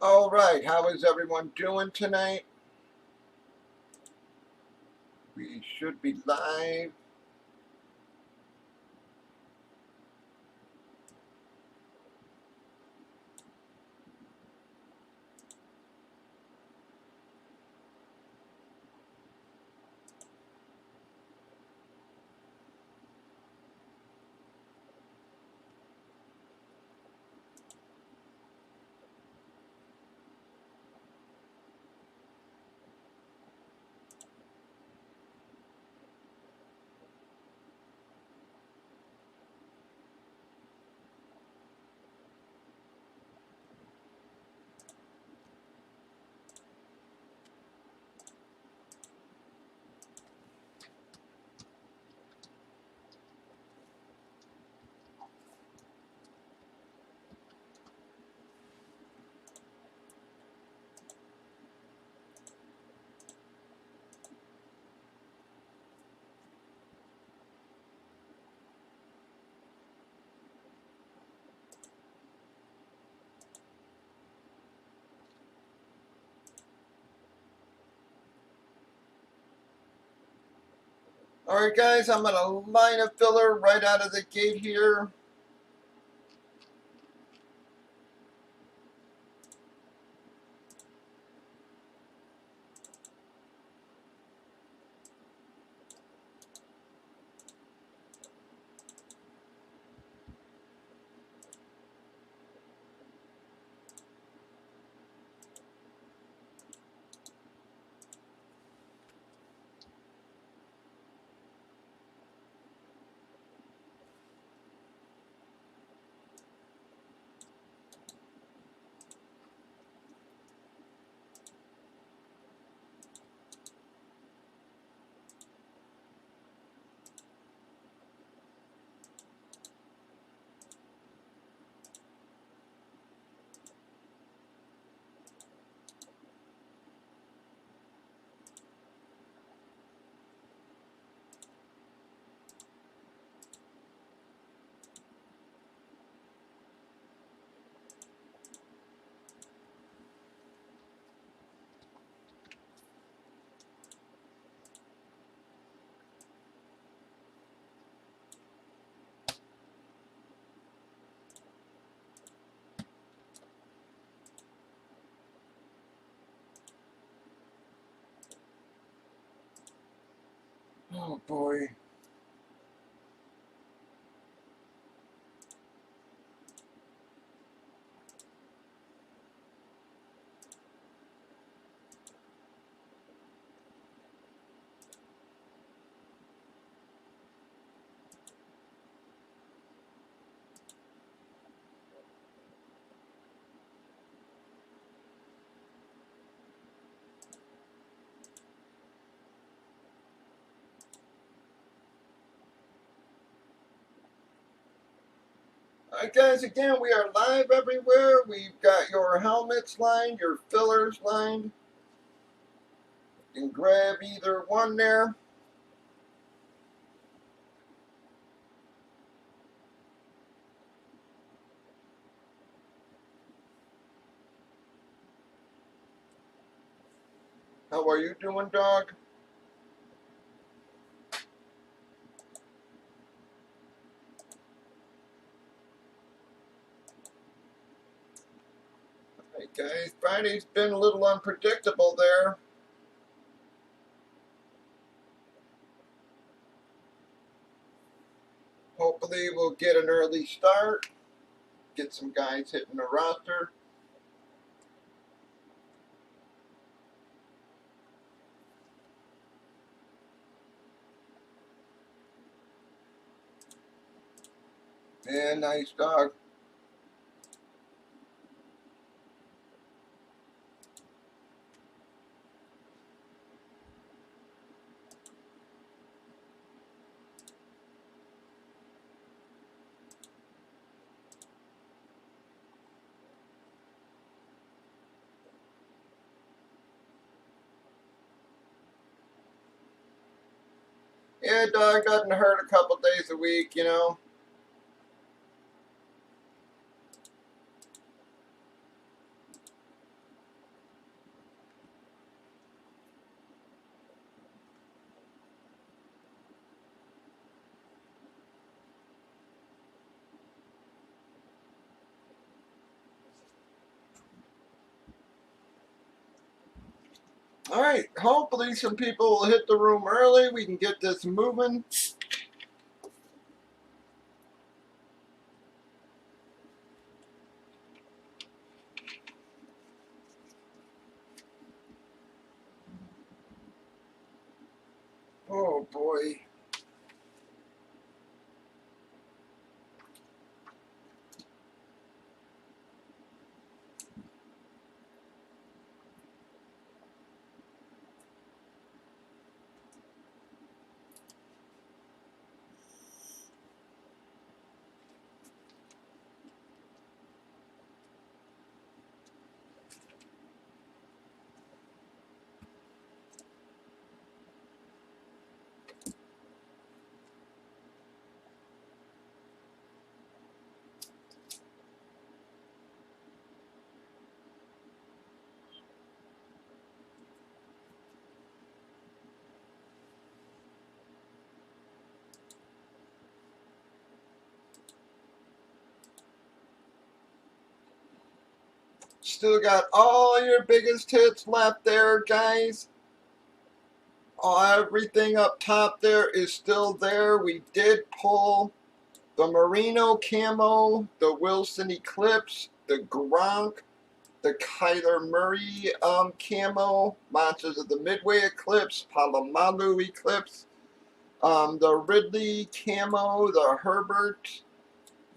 All right, how is everyone doing tonight? We should be live. All right, guys, I'm going to line a filler right out of the gate here. Oh, boy. All right, guys, again, we are live everywhere. We've got your helmets lined, your fillers lined. You can grab either one there. How are you doing, dog? All right, guys, Friday's been a little unpredictable there. Hopefully, we'll get an early start, get some guys hitting the roster. Yeah, nice, dog. Yeah, dog doesn't hurt a couple days a week, you know. Alright, hopefully some people will hit the room early. We can get this moving. Oh boy. Still got all your biggest hits left there, guys. Everything up top there is still there. We did pull the Merino Camo, the Wilson Eclipse, the Gronk, the Kyler Murray Camo, Monsters of the Midway Eclipse, Palomalu Eclipse, the Ridley Camo, the Herbert,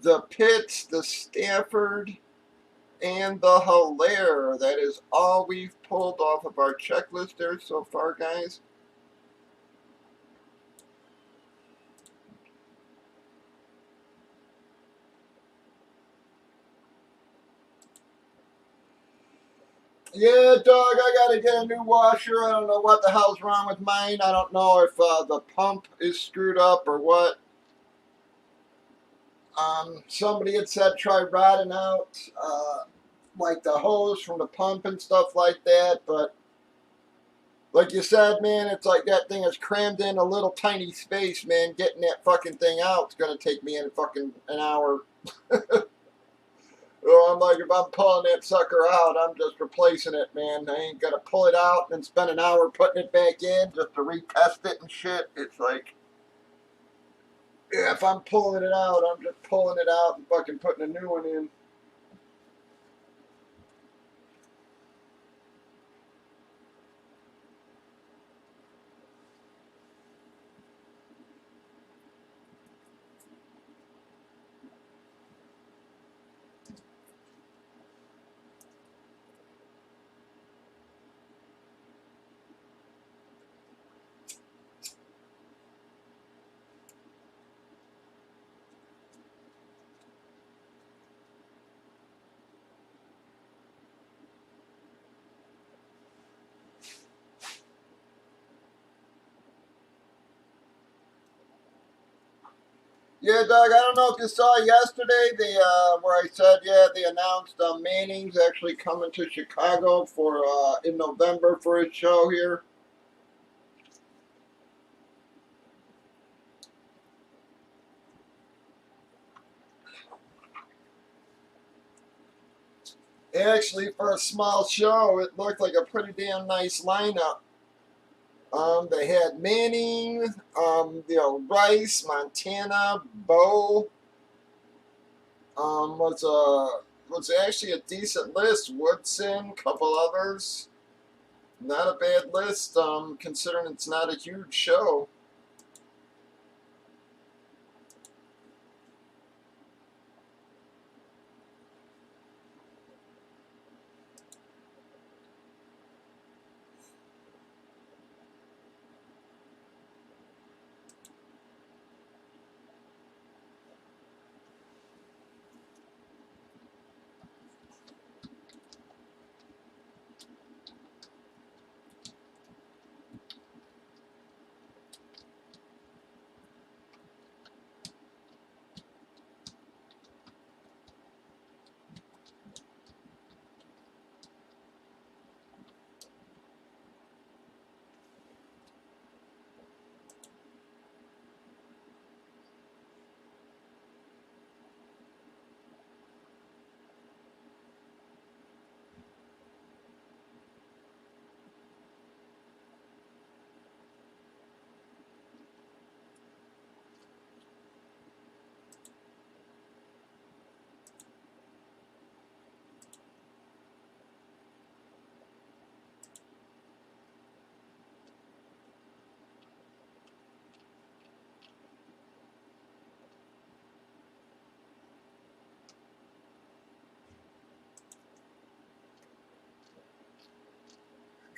the Pitts, the Stafford, and the Hilaire. That is all we've pulled off of our checklist there so far, guys. Yeah, dog, I gotta get a new washer. I don't know what the hell's wrong with mine. I don't know if the pump is screwed up or what. Somebody had said try rotting out like the hose from the pump and stuff like that, but like you said, man, it's like that thing is crammed in a little tiny space, man. Getting that fucking thing out is gonna take me in fucking an hour. Oh, I'm like, if I'm pulling that sucker out, I'm just replacing it, man. I ain't gonna pull it out and spend an hour putting it back in just to retest it and shit. It's like, yeah, if I'm pulling it out, I'm just pulling it out and fucking putting a new one in. Yeah, Doug, I don't know if you saw yesterday where I said, yeah, they announced Manning's actually coming to Chicago for in November for his show here. Actually, for a small show, it looked like a pretty damn nice lineup. They had Manning, Rice, Montana, Bo. Was actually a decent list. Woodson, couple others. Not a bad list, considering it's not a huge show.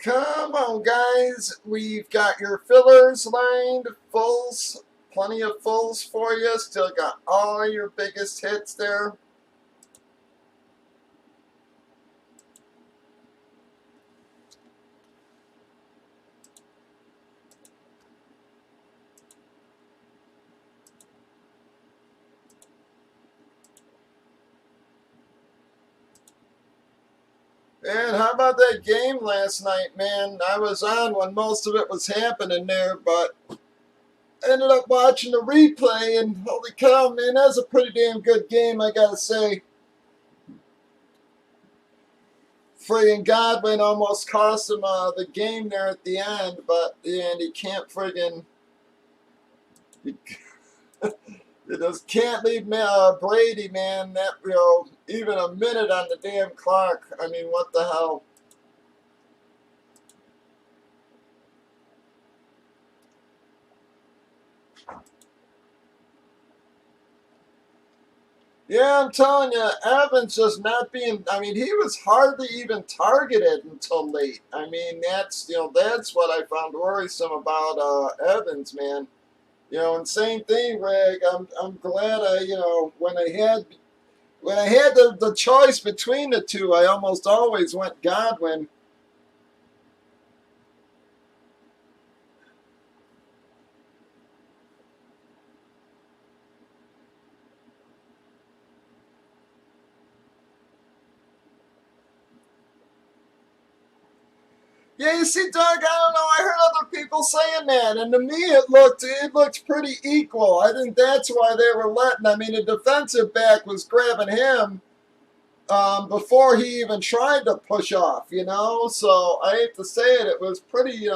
Come on, guys. We've got your fillers lined, fulls, plenty of fulls for you. Still got all your biggest hits there. And how about that game last night, man? I was on when most of it was happening there, but I ended up watching the replay, and holy cow, man, that was a pretty damn good game, I gotta say. Friggin' Godwin almost cost him the game there at the end, but and he can't friggin' he, you just can't leave Brady, man. That even a minute on the damn clock. I mean, what the hell? Yeah, I'm telling you, Evans just not being. I mean, he was hardly even targeted until late. I mean, that's what I found worrisome about Evans, man. And same thing, Greg. I'm glad when I had the choice between the two, I almost always went Godwin. Yeah, you see, Doug, I don't know. I heard other people saying that, and to me, it looked pretty equal. I think that's why they were letting. I mean, the defensive back was grabbing him before he even tried to push off. So I hate to say it, it was pretty.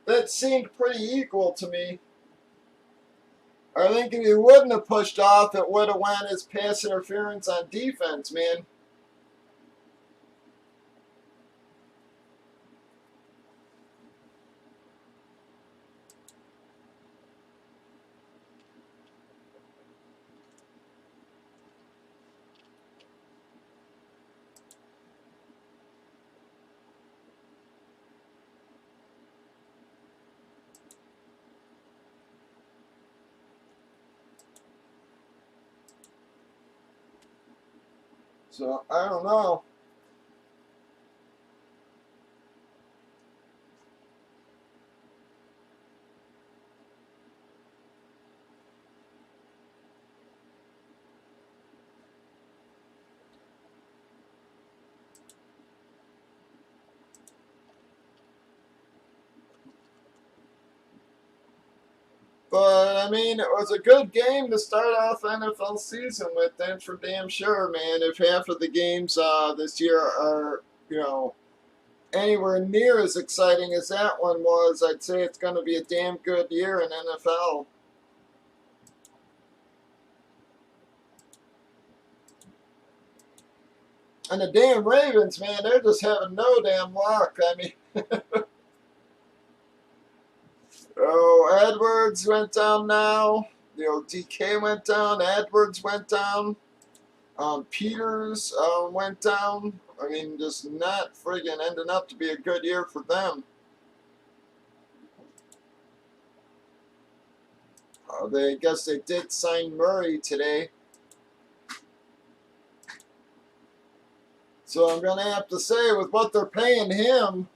That seemed pretty equal to me. I think if he wouldn't have pushed off, it would have went as pass interference on defense, man. So I don't know. But, I mean, it was a good game to start off NFL season with, that's for damn sure, man. If half of the games this year are, anywhere near as exciting as that one was, I'd say it's going to be a damn good year in NFL. And the damn Ravens, man, they're just having no damn luck. I mean, Edwards went down now. DK went down. Edwards went down. Peters went down. I mean, just not friggin' ending up to be a good year for them. I guess they did sign Murray today. So I'm going to have to say, with what they're paying him,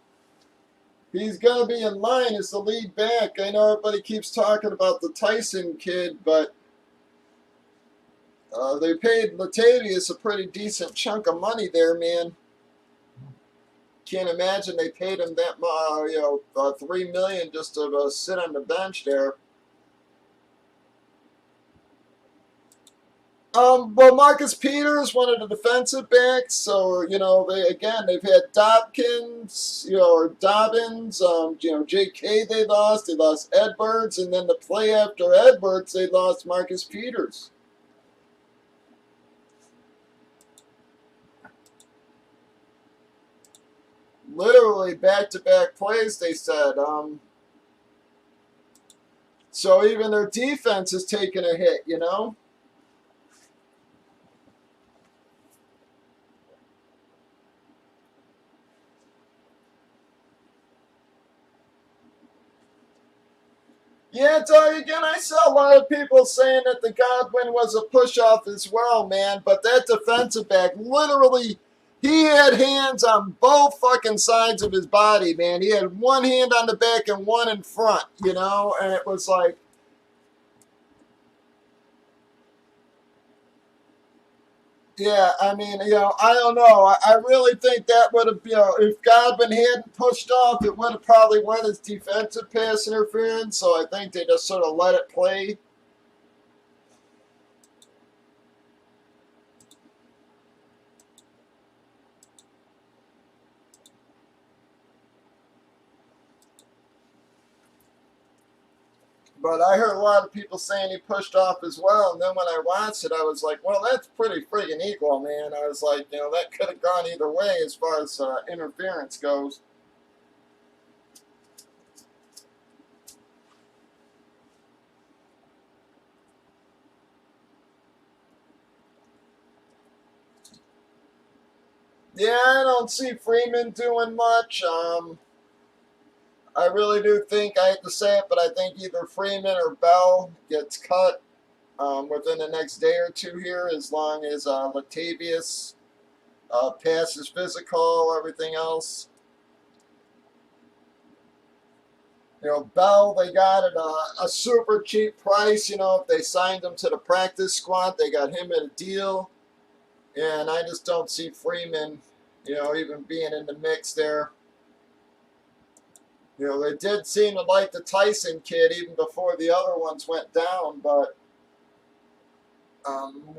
he's going to be in line as the lead back. I know everybody keeps talking about the Tyson kid, but they paid Latavius a pretty decent chunk of money there, man. Can't imagine they paid him that $3 million just to sit on the bench there. Well, Marcus Peters, one of the defensive backs. So they've had Dobkins, or Dobbins. J.K. They lost Edwards, and then the play after Edwards, they lost Marcus Peters. Literally back-to-back plays, they said. So even their defense is taking a hit, Yeah, Doug, again, I saw a lot of people saying that the Godwin was a push-off as well, man, but that defensive back, literally, he had hands on both fucking sides of his body, man. He had one hand on the back and one in front, you know, and it was like, yeah, I mean, you know, I don't know. I really think that would have, you know, if Godwin hadn't pushed off, it would have probably went as defensive pass interference, so I think they just sort of let it play. But I heard a lot of people saying he pushed off as well. And then when I watched it, I was like, well, that's pretty friggin' equal, man. I was like, you know, that could have gone either way as far as interference goes. Yeah, I don't see Freeman doing much. I really do think, I hate to say it, but I think either Freeman or Bell gets cut within the next day or two here, as long as Latavius passes physical, everything else. You know, Bell, they got at a super cheap price. You know, if they signed him to the practice squad, they got him at a deal. And I just don't see Freeman, you know, even being in the mix there. You know, they did seem to like the Tyson kid even before the other ones went down. But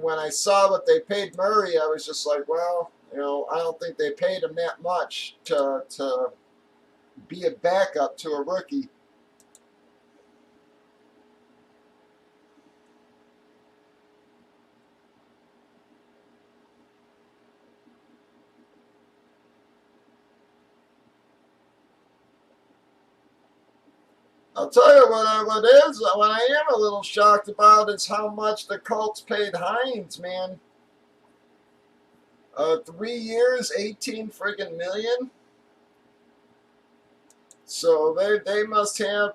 when I saw what they paid Murray, I was just like, well, you know, I don't think they paid him that much to be a backup to a rookie. I'll tell you what I am a little shocked about is how much the Colts paid Hines, man. 3 years, 18 friggin' million. So they must have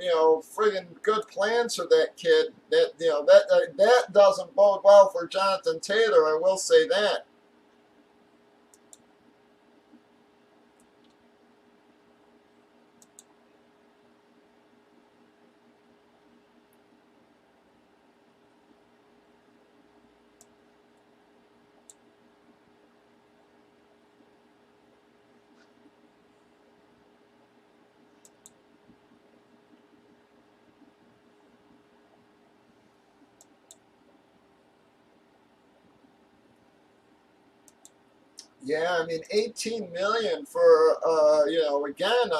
you know, friggin' good plans for that kid. That, you know, that doesn't bode well for Jonathan Taylor. I will say that. Yeah, I mean, 18 million for you know, again,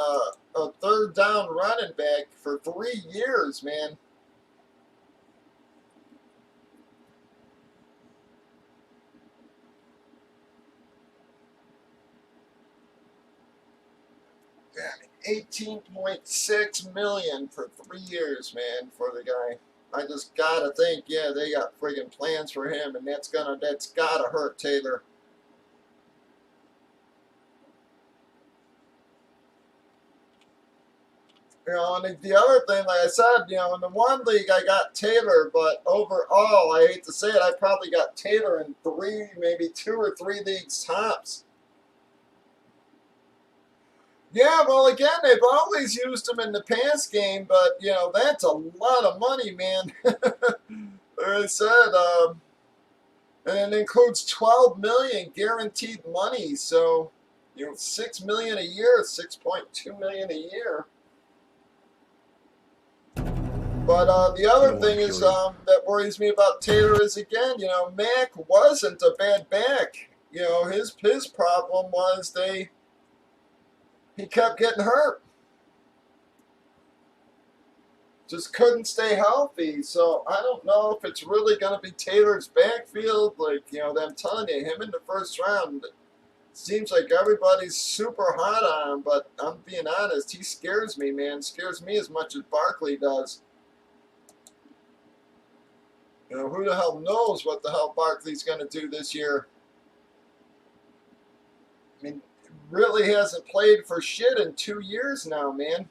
a third down running back for 3 years, man. Yeah, 18.6 million for 3 years, man, for the guy. I just gotta think, yeah, they got friggin' plans for him, and that's gotta hurt Taylor. You know, and the other thing, like I said, you know, in the one league I got Taylor, but overall, I hate to say it, I probably got Taylor in three, maybe 2 or 3 leagues tops. Yeah, well, again, they've always used him in the pass game, but you know, that's a lot of money, man. Like I said, and it includes 12 million guaranteed money. So, you know, 6 million a year, 6.2 million a year. But the other thing is that worries me about Taylor is, again, you know, Mac wasn't a bad back. You know, his problem was he kept getting hurt, just couldn't stay healthy. So I don't know if it's really going to be Taylor's backfield. Like, you know, I'm telling you, him in the first round, seems like everybody's super hot on him, but I'm being honest, he scares me, man. Scares me as much as Barkley does. You know, who the hell knows what the hell Barkley's going to do this year? I mean, really hasn't played for shit in 2 years now, man.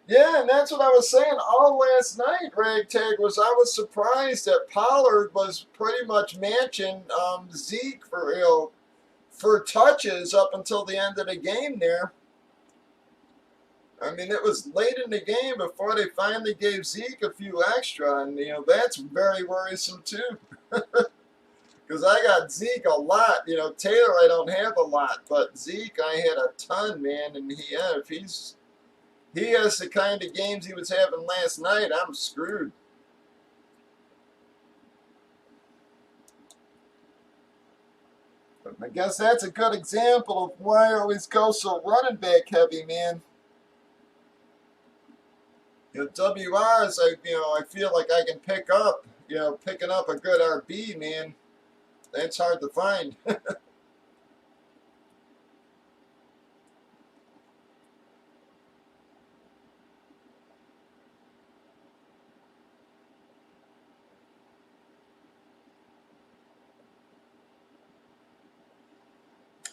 Yeah, and that's what I was saying all last night, Ragtag, was I was surprised that Pollard was pretty much matching Zeke for, for touches up until the end of the game there. I mean, it was late in the game before they finally gave Zeke a few extra, and that's very worrisome too. Because I got Zeke a lot. Taylor I don't have a lot, but Zeke I had a ton, man. And if he has the kind of games he was having last night, I'm screwed. But I guess that's a good example of why I always go so running back heavy, man. WRs, I feel like I can pick up. Picking up a good RB, man, that's hard to find.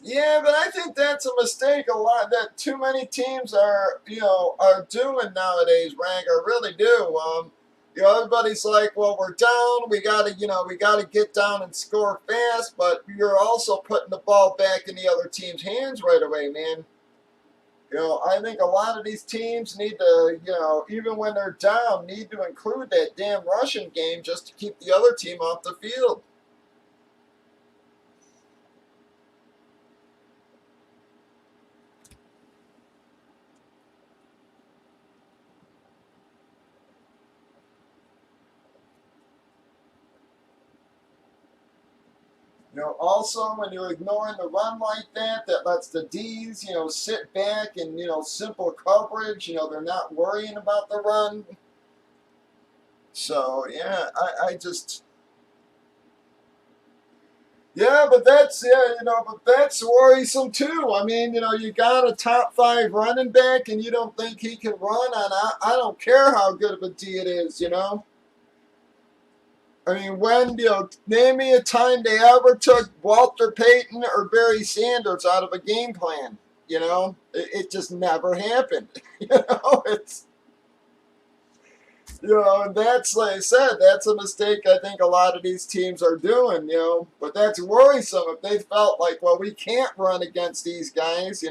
Yeah, but I think that's a mistake a lot that too many teams are doing nowadays, Rank. I really do. Everybody's like, well, we're down. We gotta get down and score fast, but you're also putting the ball back in the other team's hands right away, man. I think a lot of these teams need to, even when they're down, need to include that damn rushing game just to keep the other team off the field. Also when you're ignoring the run like that, that lets the D's, sit back and, simple coverage. They're not worrying about the run. So yeah, I just but that's worrisome too. I mean, you got a top five running back and you don't think he can run, and I don't care how good of a D it is. I mean, name me a time they ever took Walter Payton or Barry Sanders out of a game plan. It just never happened. It's, and that's, like I said, that's a mistake I think a lot of these teams are doing. But that's worrisome if they felt like, well, we can't run against these guys. I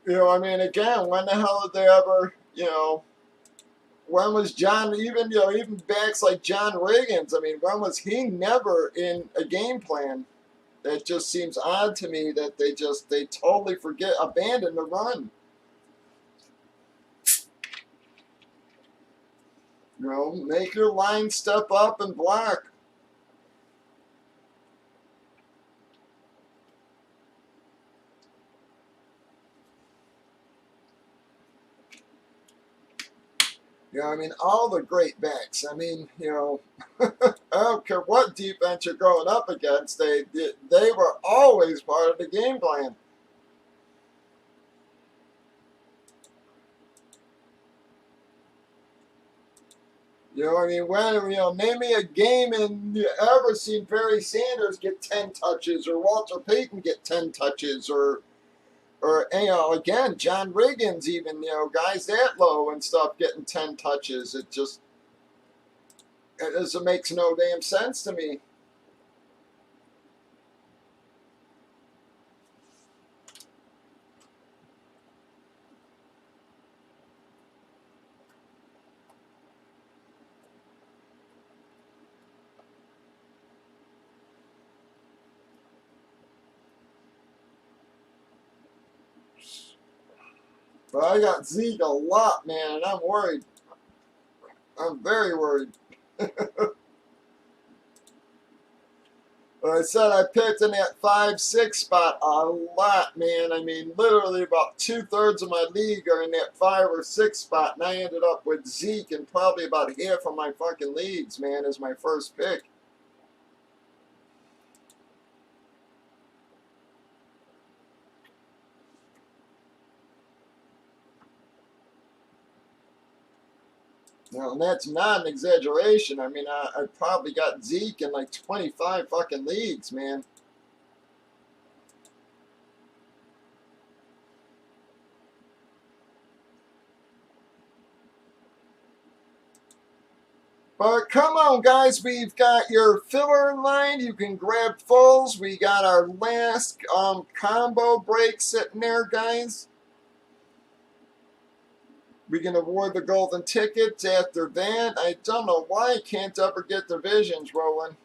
mean, again, when the hell did they ever. When was John even backs like John Riggins? I mean, when was he never in a game plan? That just seems odd to me that they totally abandon the run. Make your line step up and block. I mean, all the great backs. I mean, I don't care what defense you're going up against. They were always part of the game plan. I mean, name me a game and you ever seen Barry Sanders get 10 touches or Walter Payton get 10 touches or again, John Riggins even, guys that low and stuff getting 10 touches. It makes no damn sense to me. But I got Zeke a lot, man, and I'm worried. I'm very worried. Like I said, I picked in that 5-6 spot a lot, man. I mean, literally about 2/3 of my league are in that 5 or 6 spot, and I ended up with Zeke in probably about half of my fucking leagues, man, as my first pick. And that's not an exaggeration. I mean, I probably got Zeke in like 25 fucking leagues, man. But come on, guys, we've got your filler in line. You can grab fulls. We got our last combo break sitting there, guys. We can award the golden tickets after that. I don't know why I can't ever get the visions rolling.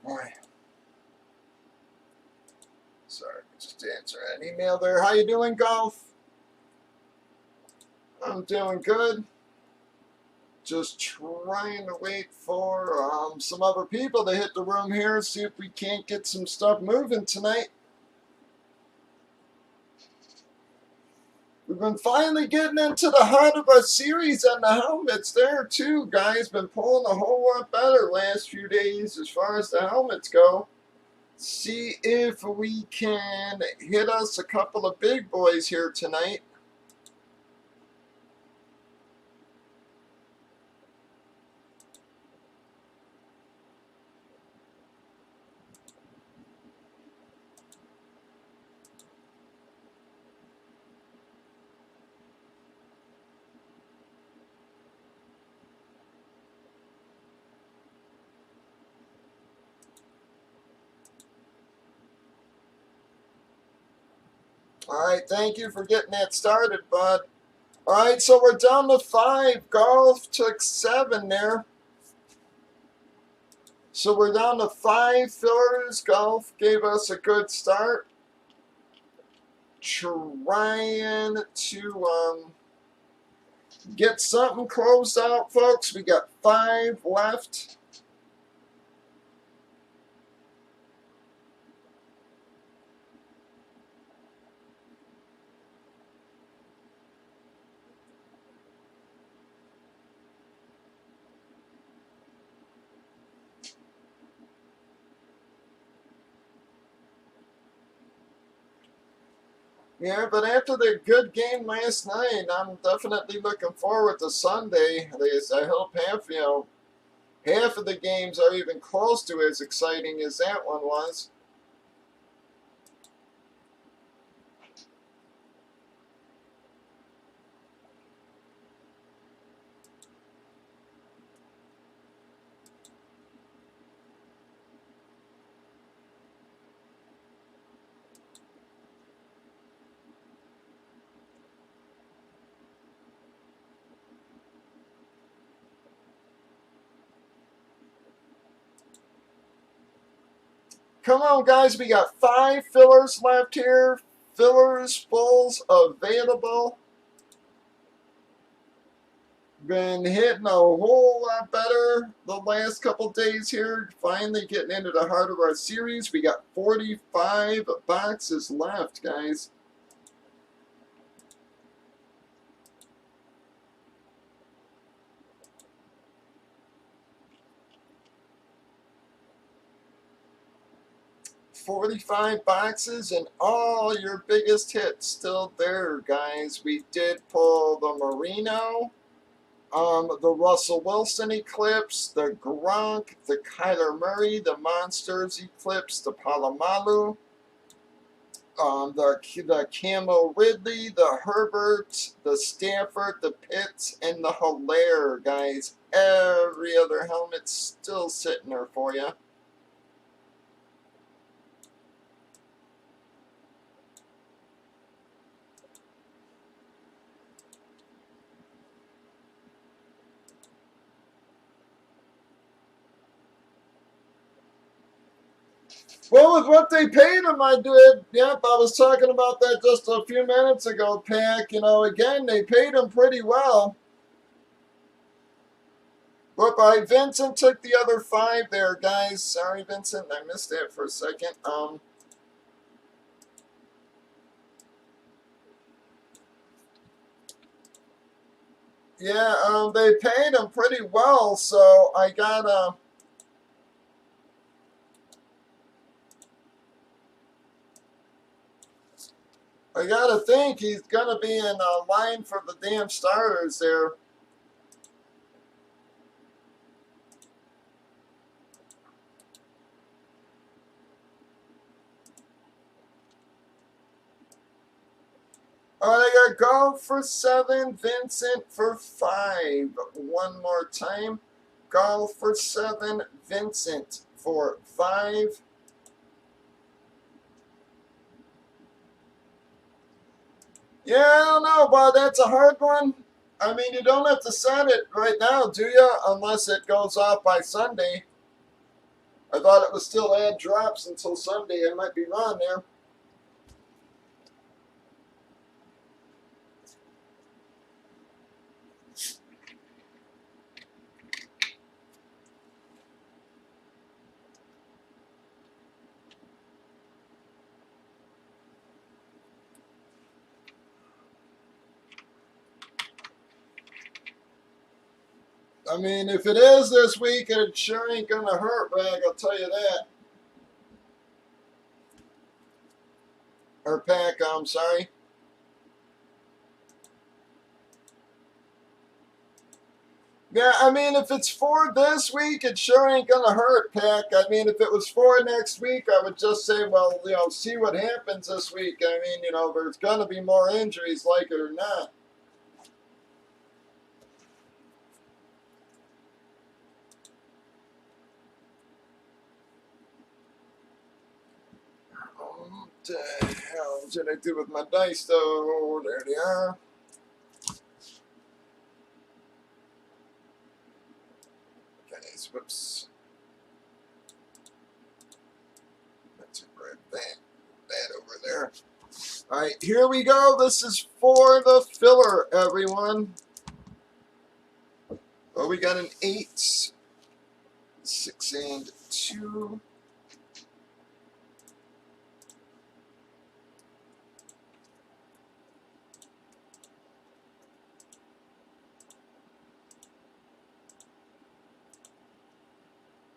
Boy. Sorry, just answer an email there. How you doing, Golf? I'm doing good. Just trying to wait for some other people to hit the room here, see if we can't get some stuff moving tonight. We've been finally getting into the heart of our series on the helmets there too, guys. Been pulling a whole lot better last few days as far as the helmets go. See if we can hit us a couple of big boys here tonight. All right, thank you for getting that started, bud. All right, so we're down to 5. Golf took 7 there. So we're down to 5 fillers. Golf gave us a good start. Trying to get something closed out, folks. We got 5 left. Yeah, but after the good game last night, I'm definitely looking forward to Sunday. I hope half of the games are even close to as exciting as that one was. Come on, guys. We got 5 fillers left here. Fillers, fulls available. Been hitting a whole lot better the last couple days here. Finally getting into the heart of our series. We got 45 boxes left, guys. $45 boxes and all your biggest hits still there, guys. We did pull the Marino, the Russell Wilson Eclipse, the Gronk, the Kyler Murray, the Monsters Eclipse, the Palomalu, the Camo Ridley, the Herbert, the Stafford, the Pitts, and the Hilaire, guys. Every other helmet's still sitting there for you. Well, with what they paid him, I did. Yep, I was talking about that just a few minutes ago, Pack. You know, again, they paid him pretty well. But Vincent took the other 5 there, guys. Sorry, Vincent, I missed that for a second. Yeah, they paid him pretty well, so I gotta think he's gonna be in line for the damn starters there. All right, I got Golf for 7, Vincent for 5. One more time. Golf for 7, Vincent for 5. Yeah, I don't know, but that's a hard one. I mean, you don't have to set it right now, do you? Unless it goes off by Sunday. I thought it was still add drops until Sunday. I might be wrong there. I mean, if it is this week, it sure ain't gonna hurt, Rag. I'll tell you that. Or Pack, I'm sorry. Yeah, I mean, if it's for this week, it sure ain't gonna hurt, Pack. I mean, if it was for next week, I would just say, well, you know, see what happens this week. I mean, you know, there's gonna be more injuries, like it or not. the hell did I do with my dice, though? There they are. Guys, whoops. Let's grab that over there. All right, here we go. This is for the filler, everyone. Well, we got an 8, 6, and 2.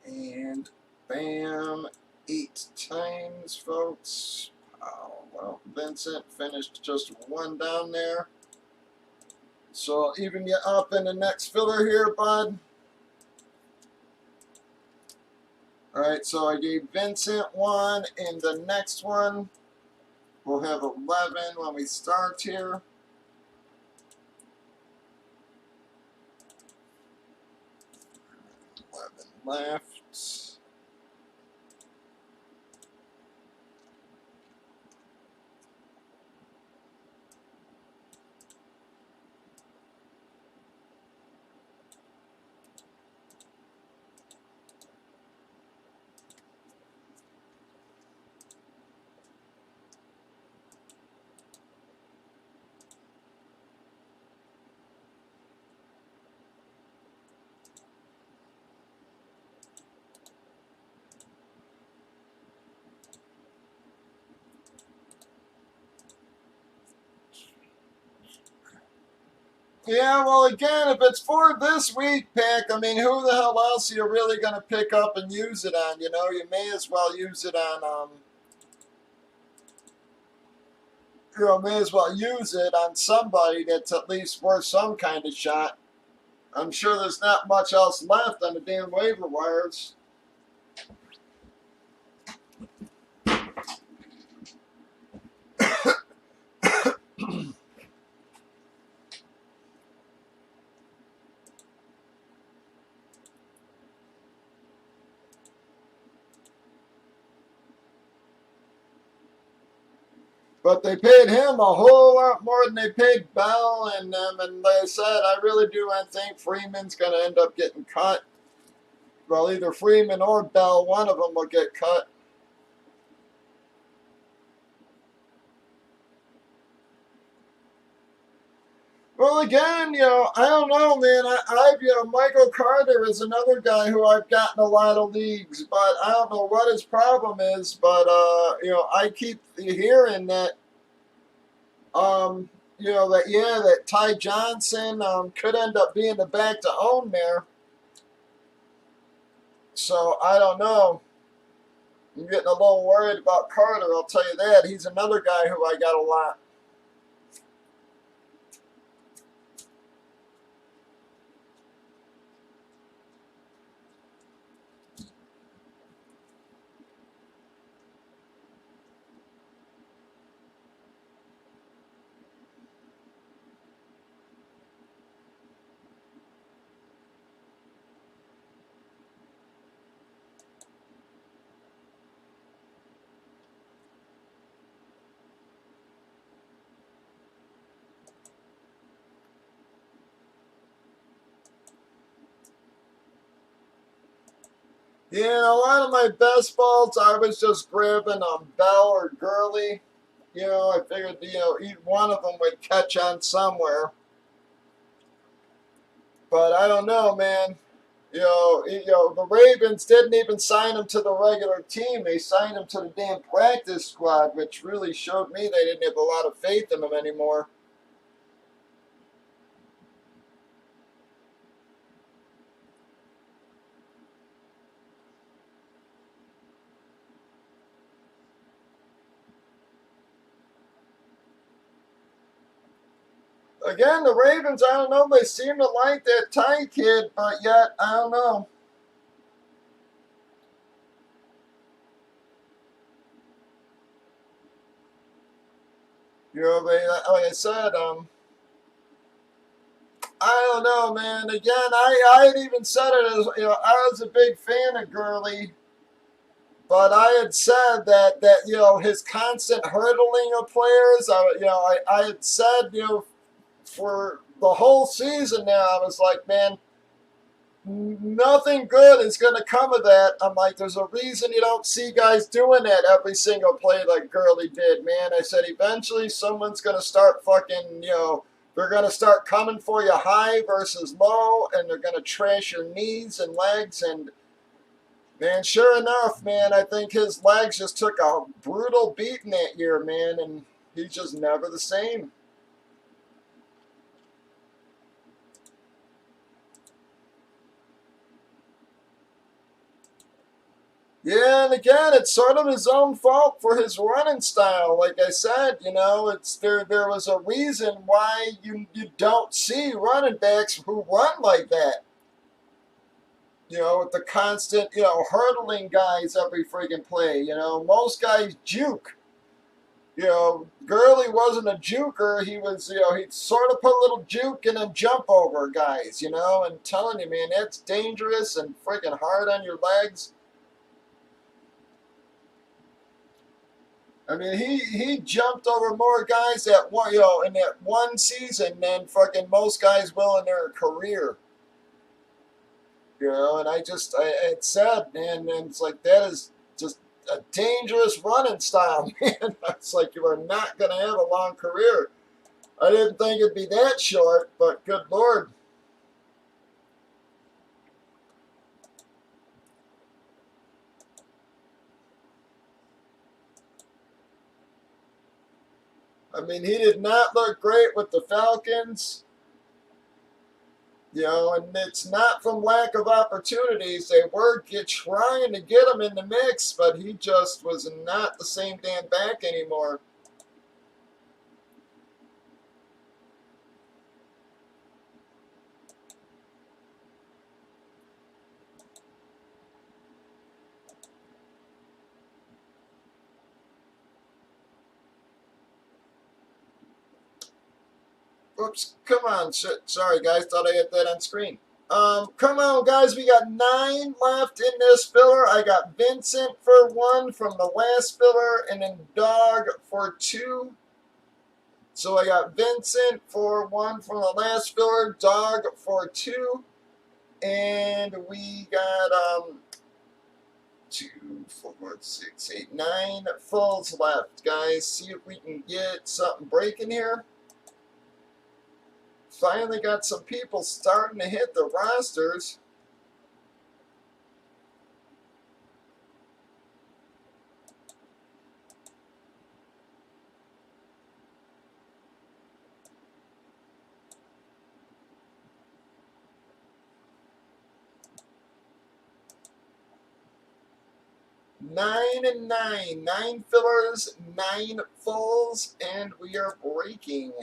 And bam, 8 times, folks. Oh, well, Vincent finished just 1 down there. So I'll even you up in the next filler here, bud. Alright, so I gave Vincent 1, and the next one we'll have 11 when we start here. 11 left. Yeah, well, again, if it's for this week pick, I mean, who the hell else are you really going to pick up and use it on? You know, you may as well use it on, may as well use it on somebody that's at least worth some kind of shot. I'm sure there's not much else left on the damn waiver wires. But they paid him a whole lot more than they paid Bell and them. And like I said, I really do think Freeman's going to end up getting cut. Well, either Freeman or Bell, one of them will get cut. Well, again, I don't know, man. Michael Carter is another guy who I've gotten a lot of leagues, but I don't know what his problem is. But I keep hearing that, that Ty Johnson could end up being the back to own there. So I don't know. I'm getting a little worried about Carter. I'll tell you that. He's another guy who I got a lot. Yeah, a lot of my best balls, I was just grabbing Bell or Gurley. I figured, each one of them would catch on somewhere. But I don't know, man. The Ravens didn't even sign him to the regular team. They signed him to the damn practice squad, which really showed me they didn't have a lot of faith in him anymore. Again, the Ravens, I don't know, they seem to like that Ty kid, but yet, I don't know. Like I said, I don't know, man. Again, I had even said it as, I was a big fan of Gurley. But I had said that you know his constant hurdling of players. I had said for the whole season now. I was like, man, nothing good is going to come of that. I'm like, there's a reason you don't see guys doing that every single play like Gurley did, man. I said eventually someone's going to start fucking, they're going to start coming for you high versus low, and they're going to trash your knees and legs. And, man, sure enough, man, I think his legs just took a brutal beating that year, man, and he's just never the same. Yeah, and again, it's sort of his own fault for his running style. Like I said, it's there was a reason why you don't see running backs who run like that. With the constant, hurdling guys every freaking play. Most guys juke. Gurley wasn't a juker. He was, he'd sort of put a little juke and then jump over guys, and telling you, man, that's dangerous and freaking hard on your legs. I mean, he jumped over more guys that one, in that one season than fucking most guys will in their career. And it's sad, man. And it's like that is just a dangerous running style, man. It's like you are not going to have a long career. I didn't think it'd be that short, but good lord. I mean, he did not look great with the Falcons. And it's not from lack of opportunities. They were trying to get him in the mix, but he just was not the same damn back anymore. Oops, come on. Shit. Sorry, guys. Thought I had that on screen. Come on, guys. We got 9 left in this filler. I got Vincent for 1 from the last filler, and then Dog for 2. So I got Vincent for 1 from the last filler, Dog for 2, and we got 2, 4, 6, 8, 9 fulls left, guys. See if we can get something breaking here. Finally got some people starting to hit the rosters. Nine and 9. 9 fillers, 9 fulls, and we are breaking.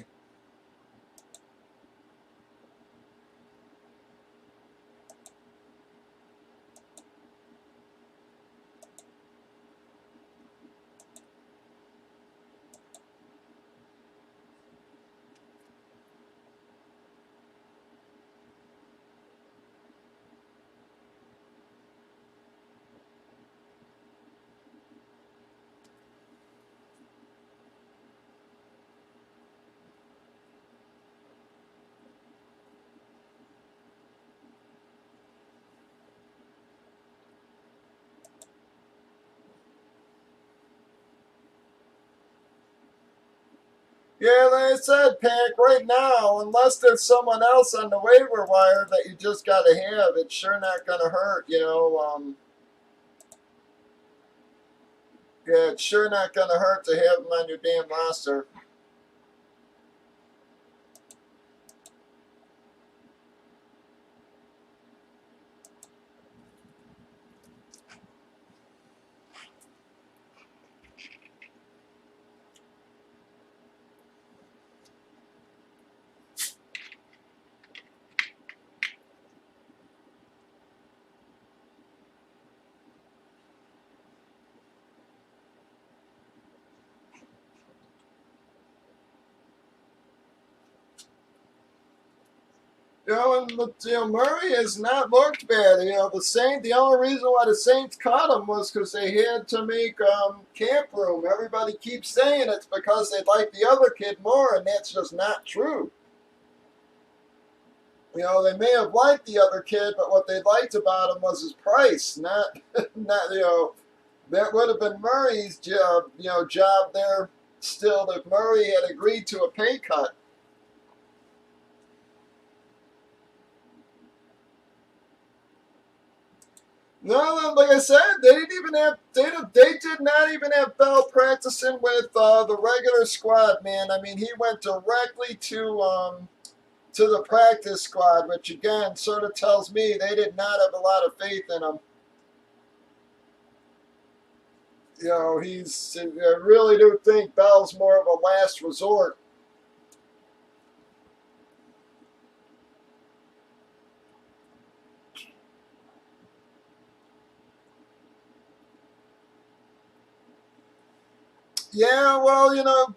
Yeah, like I said, Pack, right now, unless there's someone else on the waiver wire that you just got to have, it's sure not going to hurt, Yeah, it's sure not going to hurt to have him on your damn roster. And Murray has not looked bad. The only reason why the Saints caught him was because they had to make camp room. Everybody keeps saying it's because they like the other kid more, and that's just not true. They may have liked the other kid, but what they liked about him was his price, not, that would have been Murray's job there still if Murray had agreed to a pay cut. No, like I said, they didn't even have they did not even have Bell practicing with the regular squad, man. I mean, he went directly to the practice squad, which again sort of tells me they did not have a lot of faith in him. I really do think Bell's more of a last resort. Yeah, well, the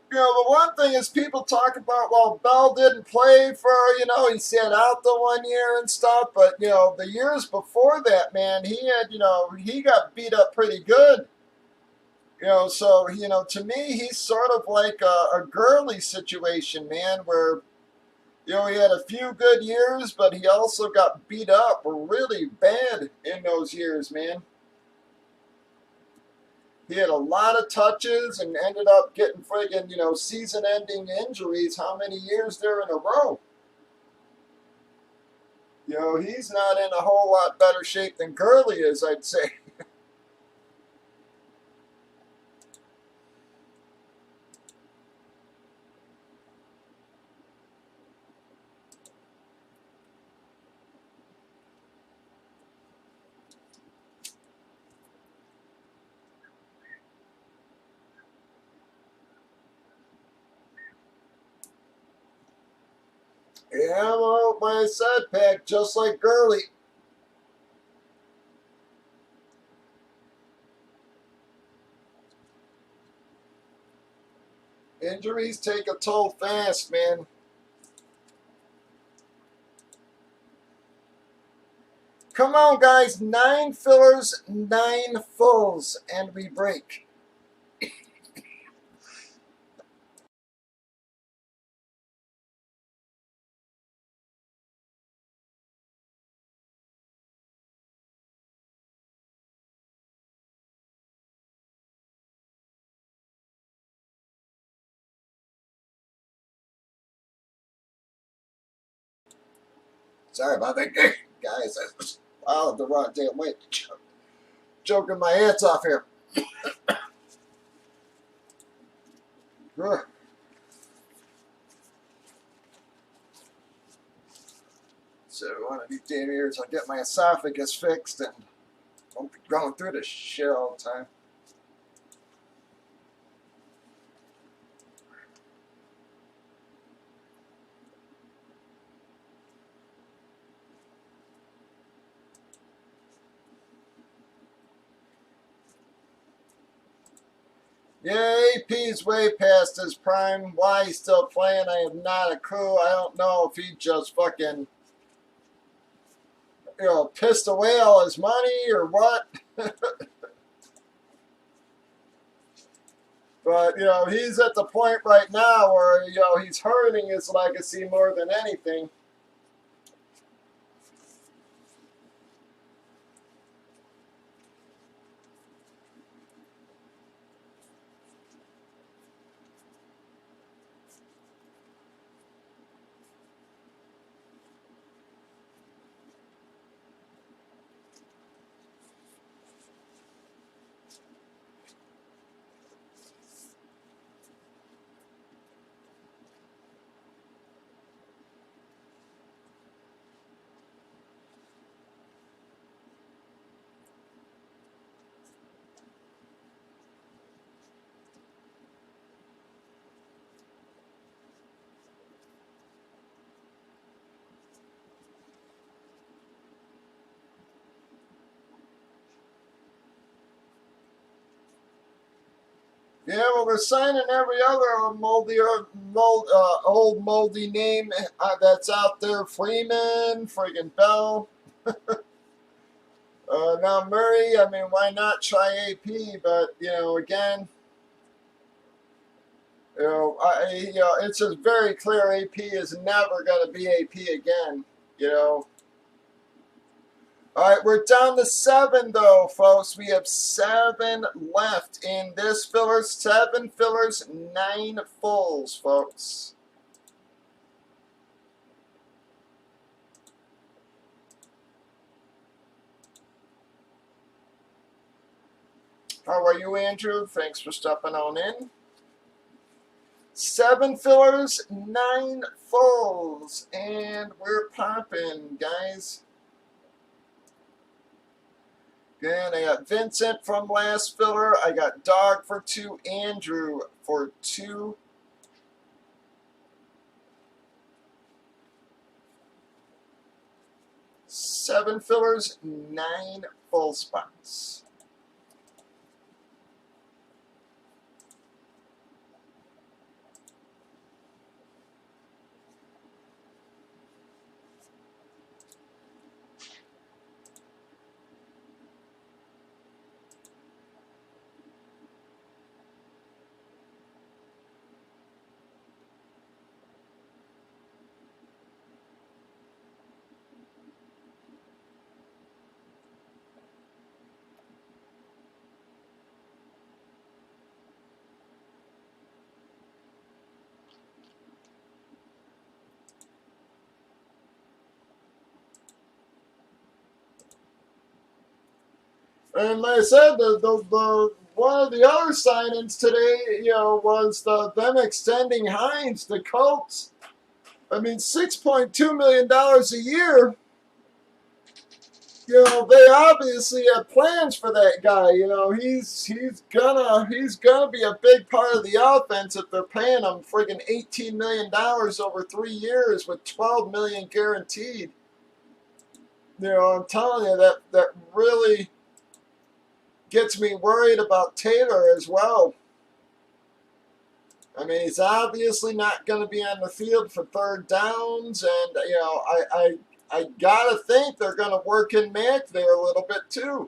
one thing is people talk about, well, Bell didn't play for, he sat out the 1 year and stuff, but, the years before that, man, he got beat up pretty good. So, to me, he's sort of like a Gurley situation, man, where, he had a few good years, but he also got beat up really bad in those years, man. He had a lot of touches and ended up getting friggin', season-ending injuries how many years there in a row. He's not in a whole lot better shape than Gurley is, I'd say. Yeah, well, like I said, Pack, just like Gurley. Injuries take a toll fast, man. Come on, guys. 9 fillers, 9 fulls, and we break. Sorry about that, guys. I was out the wrong damn way. Joking my ass off here. So one of these damn years I'll get my esophagus fixed and won't be going through this shit all the time. Yeah, AP's way past his prime. Why he's still playing, I have not a clue. I don't know if he just fucking, pissed away all his money or what. But, he's at the point right now where, he's hurting his legacy more than anything. Yeah, well, they're signing every other old moldy name that's out there. Freeman, friggin' Bell. Now Murray, I mean, why not try AP? But, again, it's just very clear AP is never going to be AP again, you know. All right, we're down to 7, though, folks. We have 7 left in this filler. 7 fillers, 9 fulls, folks. How are you, Andrew? Thanks for stepping on in. 7 fillers, 9 fulls, and we're popping, guys. Again, I got Vincent from last filler. I got Dog for 2, Andrew for 2. Seven fillers, 9 full spots. And like I said, the one of the other signings today, was them extending Hines, the Colts. I mean, $6.2 million a year. They obviously have plans for that guy. He's gonna be a big part of the offense if they're paying him friggin' $18 million over 3 years with $12 million guaranteed. I'm telling you that really gets me worried about Taylor as well. I mean, he's obviously not going to be on the field for third downs, and I gotta think they're going to work in Mac there a little bit too.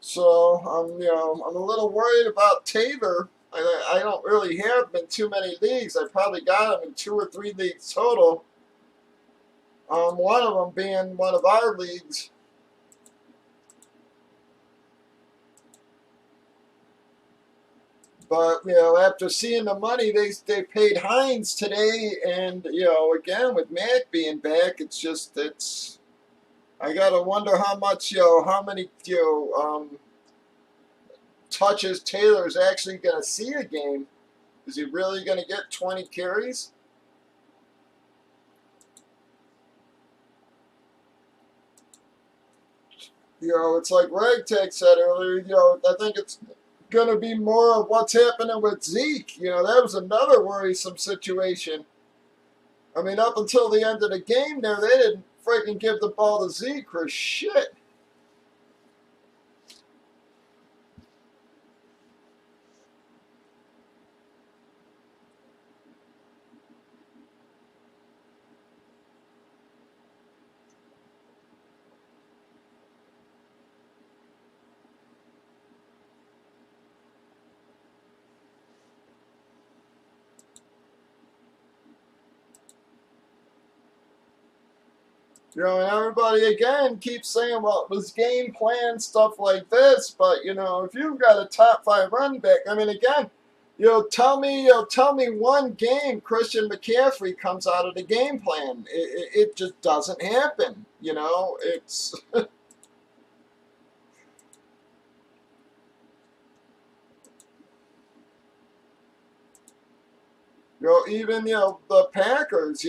So I'm a little worried about Taylor. I don't really have him in too many leagues. I probably got him in 2 or 3 leagues total. One of them being one of our leagues. But after seeing the money they paid Hines today, and again with Mac being back, it's I gotta wonder how much how many touches Taylor's actually gonna see a game. Is he really gonna get 20 carries? It's like Ragtag said earlier. I think it's going to be more of what's happening with Zeke. That was another worrisome situation. I mean, up until the end of the game there, they didn't freaking give the ball to Zeke for shit. And everybody again keeps saying, well, it was game plan, stuff like this. But if you've got a top 5 running back, I mean, again, tell me one game Christian McCaffrey comes out of the game plan. It just doesn't happen. It's even the Packers.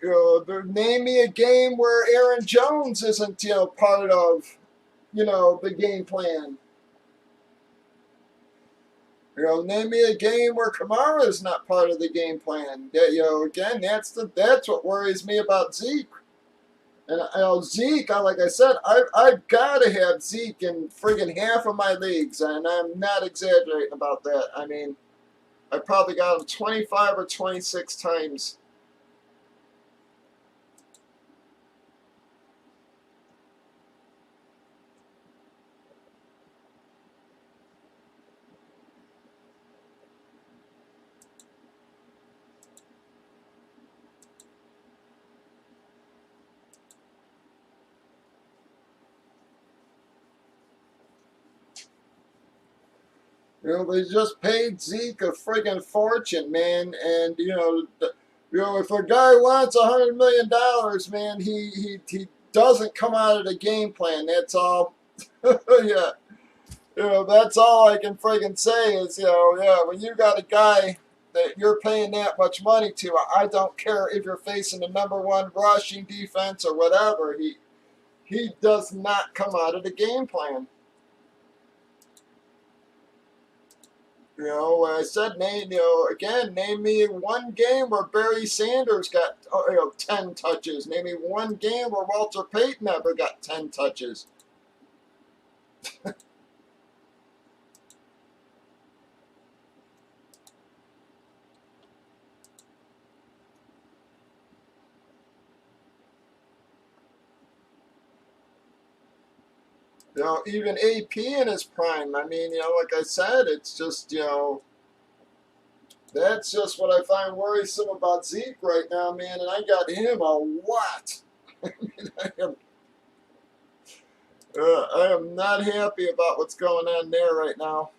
Name me a game where Aaron Jones isn't, part of, the game plan. Name me a game where Kamara is not part of the game plan. Again, that's what worries me about Zeke. And Zeke, like I said, I've got to have Zeke in friggin' half of my leagues, and I'm not exaggerating about that. I mean, I probably got him 25 or 26 times. You know, they just paid Zeke a friggin' fortune, man. And if a guy wants $100 million, man, he doesn't come out of the game plan. That's all. Yeah, that's all I can friggin' say is, yeah, when you got a guy that you're paying that much money to, I don't care if you're facing the #1 rushing defense or whatever. He does not come out of the game plan. I said, name me one game where Barry Sanders got 10 touches. Name me one game where Walter Payton ever got 10 touches. Even AP in his prime. I mean, like I said, it's just, that's just what I find worrisome about Zeke right now, man. And I got him a lot. I mean, I am not happy about what's going on there right now.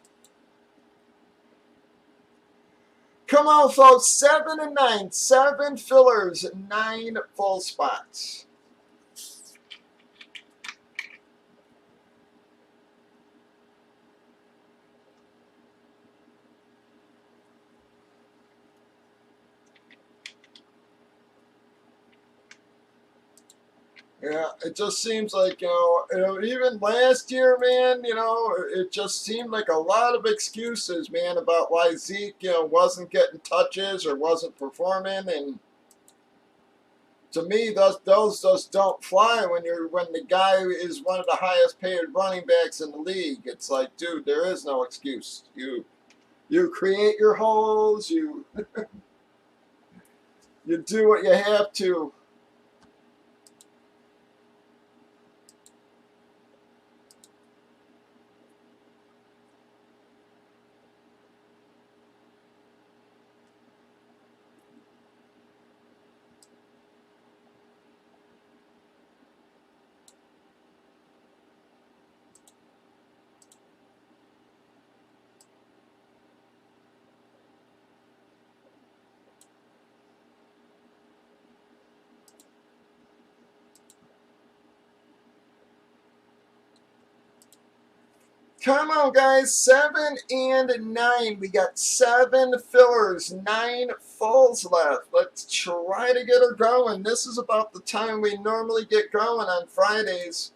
Come on, folks. 7 and 9. 7 fillers, 9 full spots. Yeah, it just seems like, even last year, man, it just seemed like a lot of excuses, man, about why Zeke, wasn't getting touches or wasn't performing. And to me, those just don't fly when the guy is one of the highest paid running backs in the league. It's like, dude, there is no excuse. You create your holes, you do what you have to. Come on, guys. 7 and 9. We got 7 fillers, 9 fulls left. Let's try to get her going. This is about the time we normally get going on Fridays.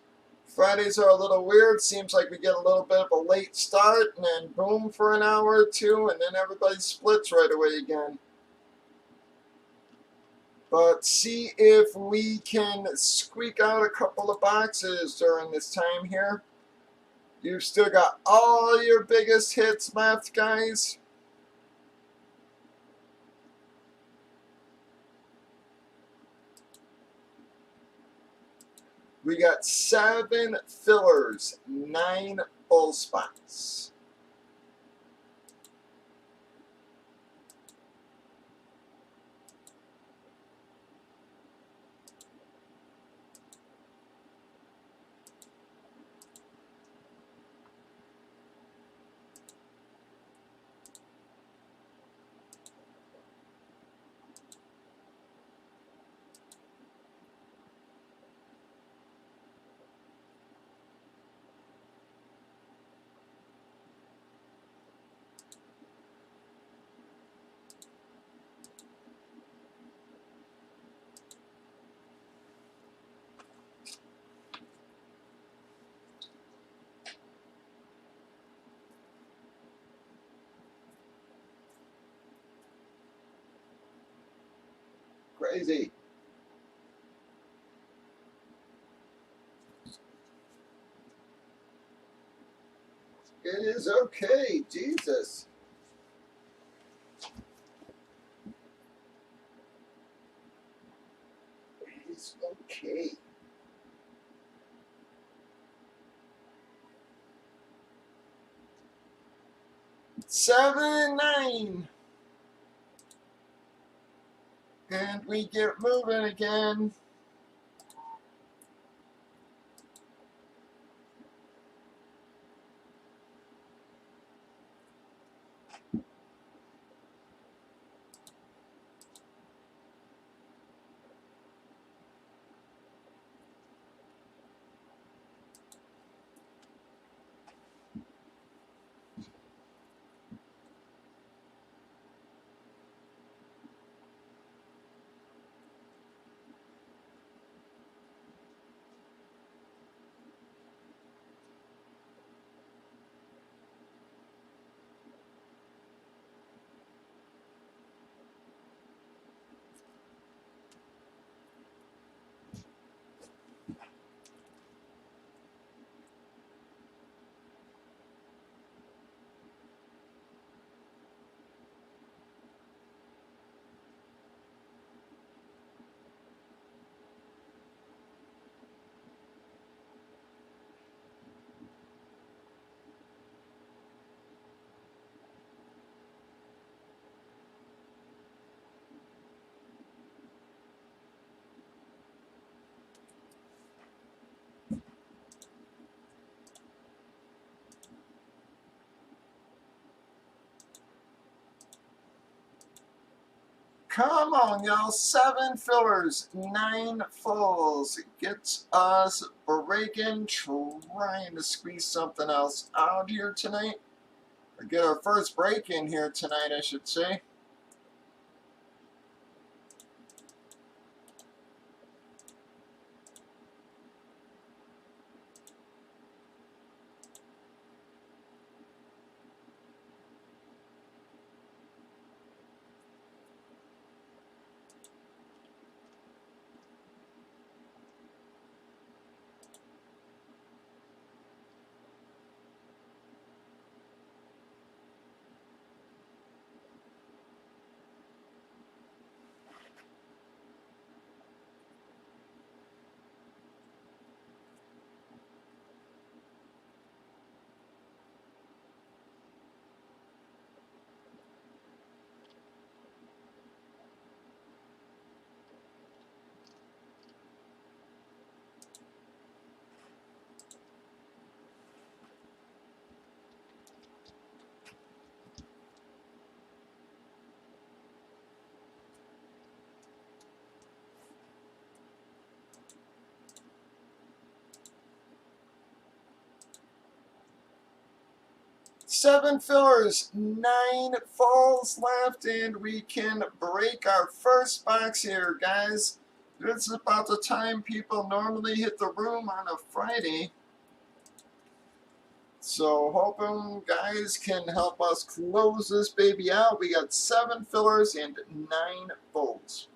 Fridays are a little weird. Seems like we get a little bit of a late start and then boom for an hour or two, and then everybody splits right away again. But see if we can squeak out a couple of boxes during this time here. You've still got all your biggest hits left, guys. We got 7 fillers, 9 full spots. Crazy. is okay. Jesus. It is okay. Seven, 9. And we get moving again. Come on, y'all. 7 fillers, 9 fulls. Gets us breaking, trying to squeeze something else out here tonight. Or get our first break in here tonight, I should say. Seven fillers, 9 falls left, and we can break our first box here, guys. This is about the time people normally hit the room on a Friday. So hoping guys can help us close this baby out. We got 7 fillers and 9 folds.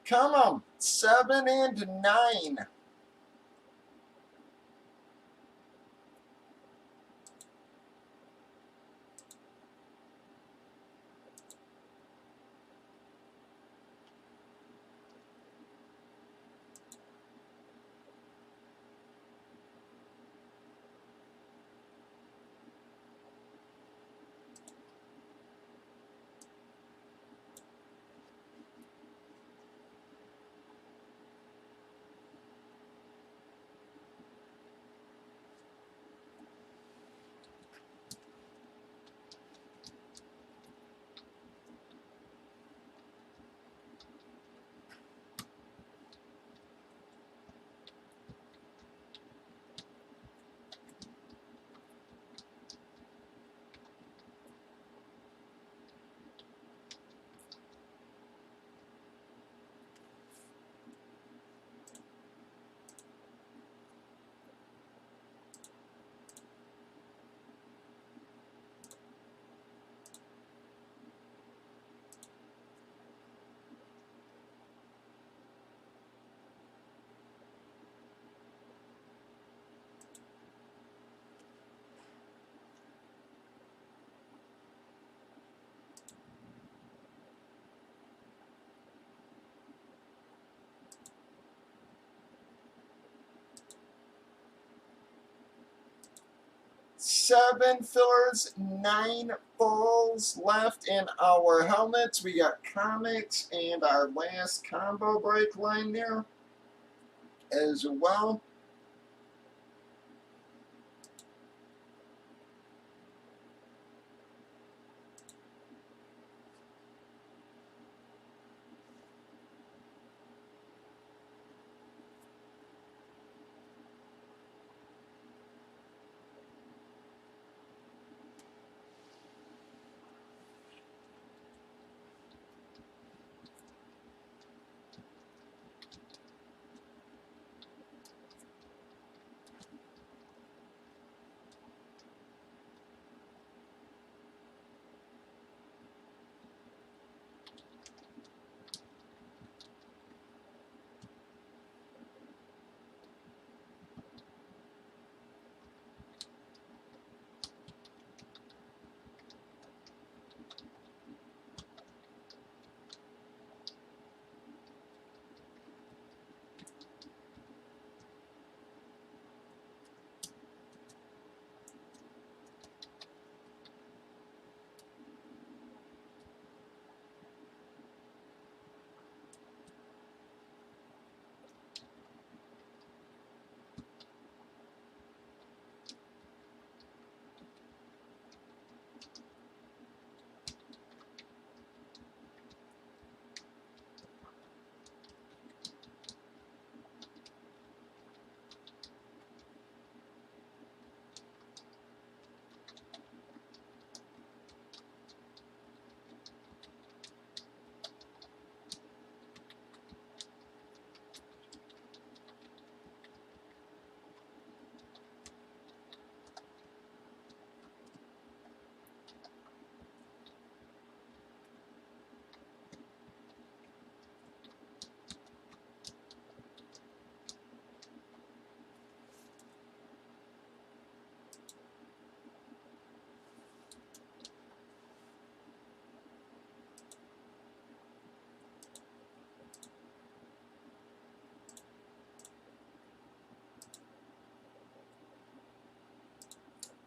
Come on, 7 and 9. Seven fillers, 9 fulls left in our helmets. We got comics and our last combo break line there as well.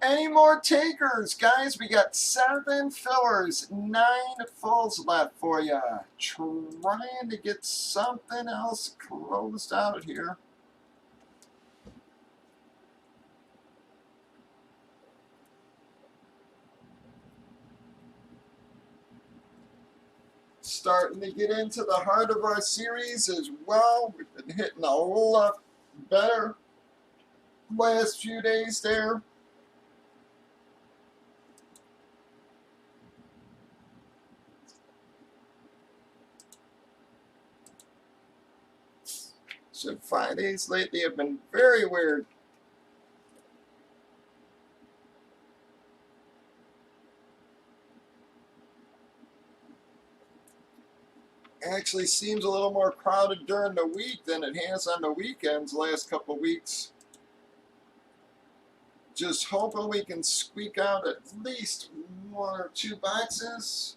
Any more takers, guys? We got 7 fillers, 9 fulls left for you. Trying to get something else closed out here. Starting to get into the heart of our series as well. We've been hitting a whole lot better last few days there. So Fridays lately have been very weird. Actually seems a little more crowded during the week than it has on the weekends last couple of weeks. Just hoping we can squeak out at least 1 or 2 boxes.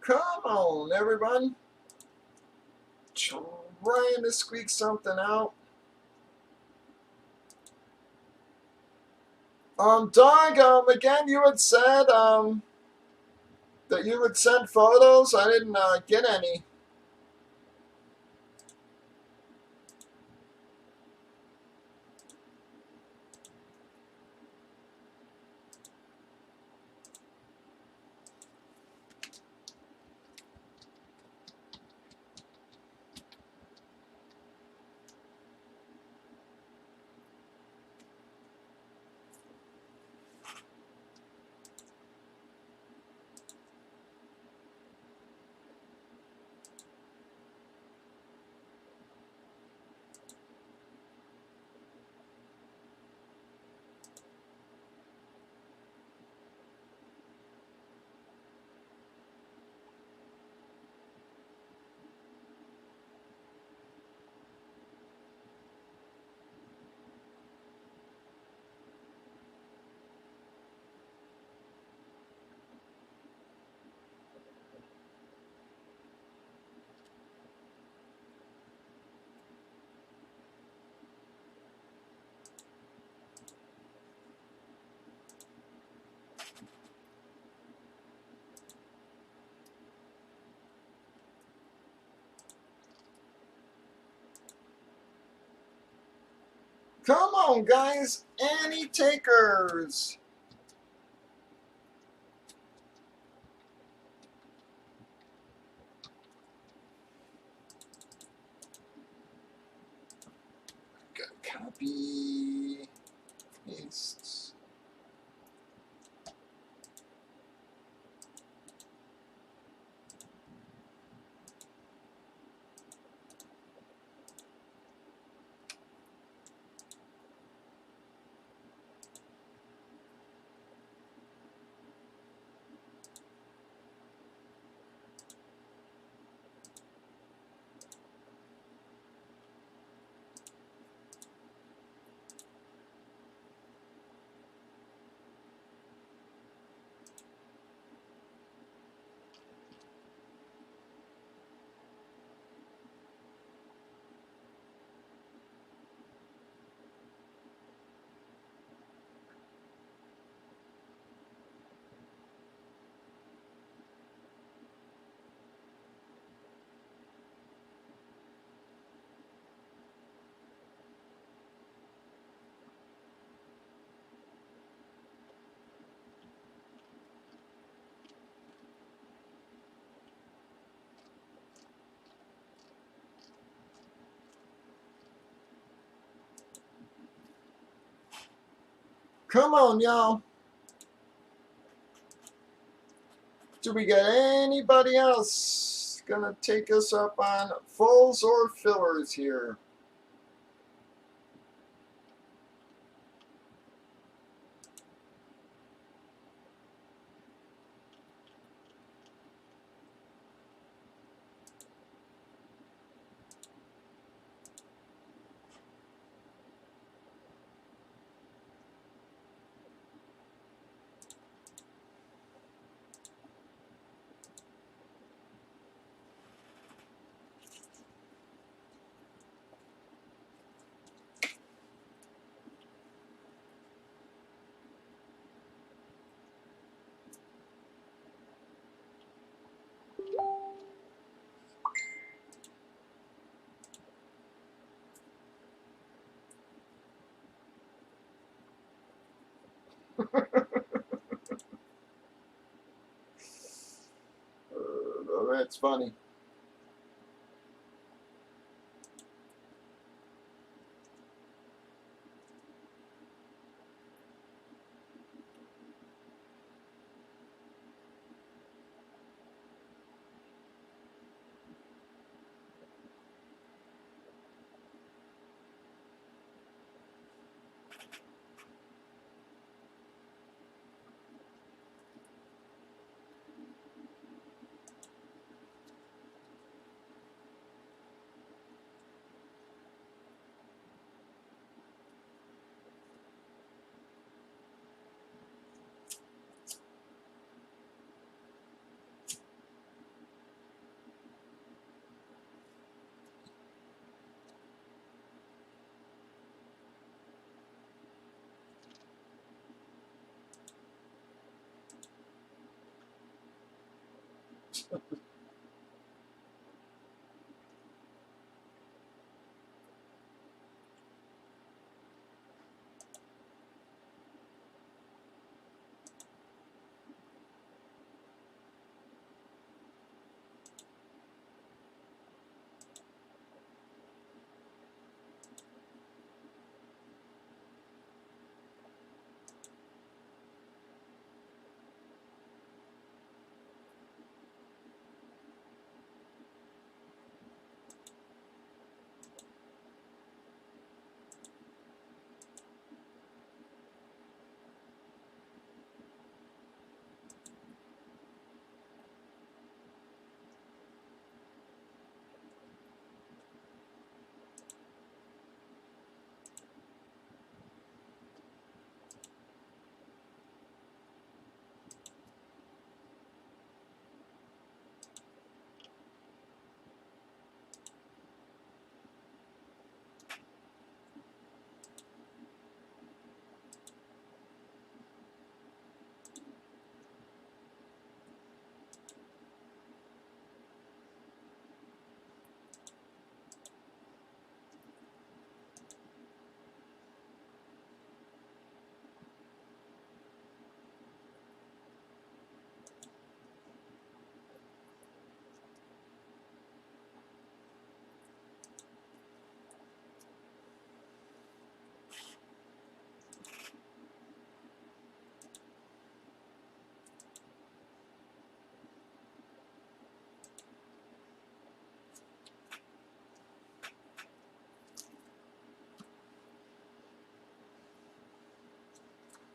Come on, everyone. Trying to squeak something out. Doug, again, you had said, that you would send photos. I didn't, get any. Come on, guys. Any takers? Copy. Paste. Come on, y'all. Do we get anybody else gonna take us up on fulls or fillers here? That's funny.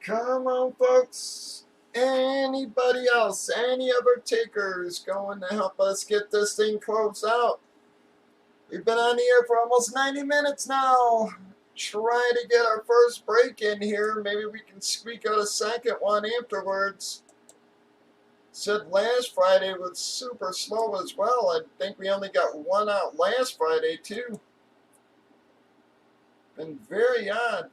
Come on, folks. Anybody else? Any other takers going to help us get this thing closed out? We've been on the air for almost 90 minutes now. Try to get our first break in here. Maybe we can squeak out a second one afterwards. Said last Friday was super slow as well. I think we only got one out last Friday, too. Been very odd.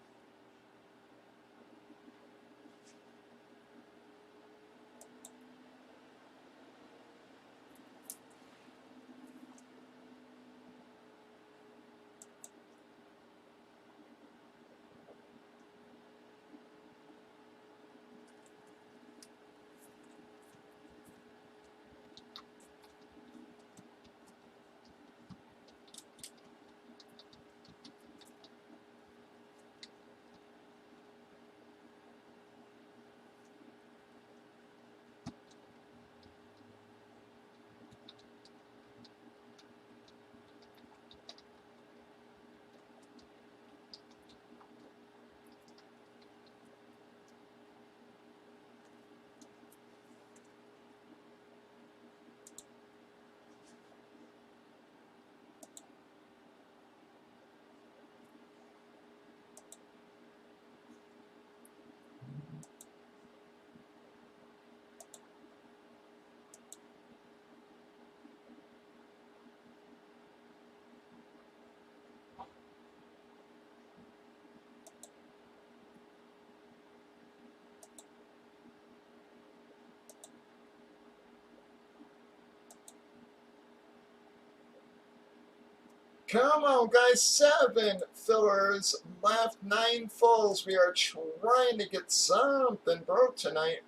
Come on, guys. 7 fillers left, 9 fulls. We are trying to get something broke tonight.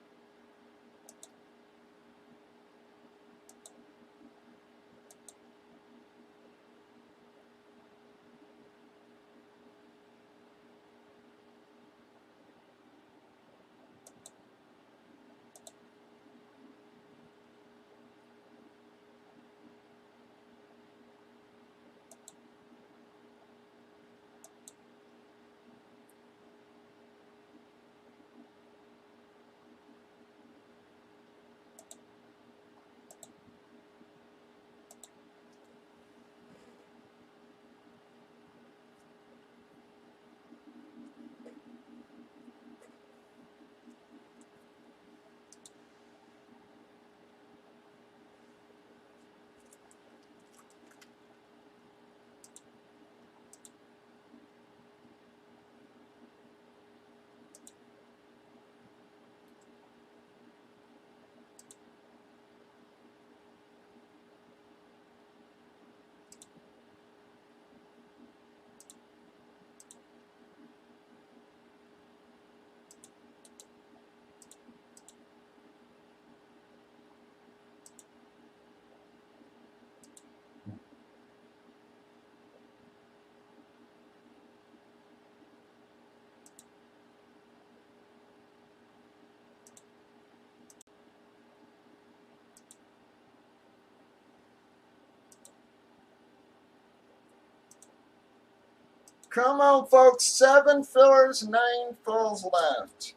Come on, folks. 7 fillers, 9 fulls left.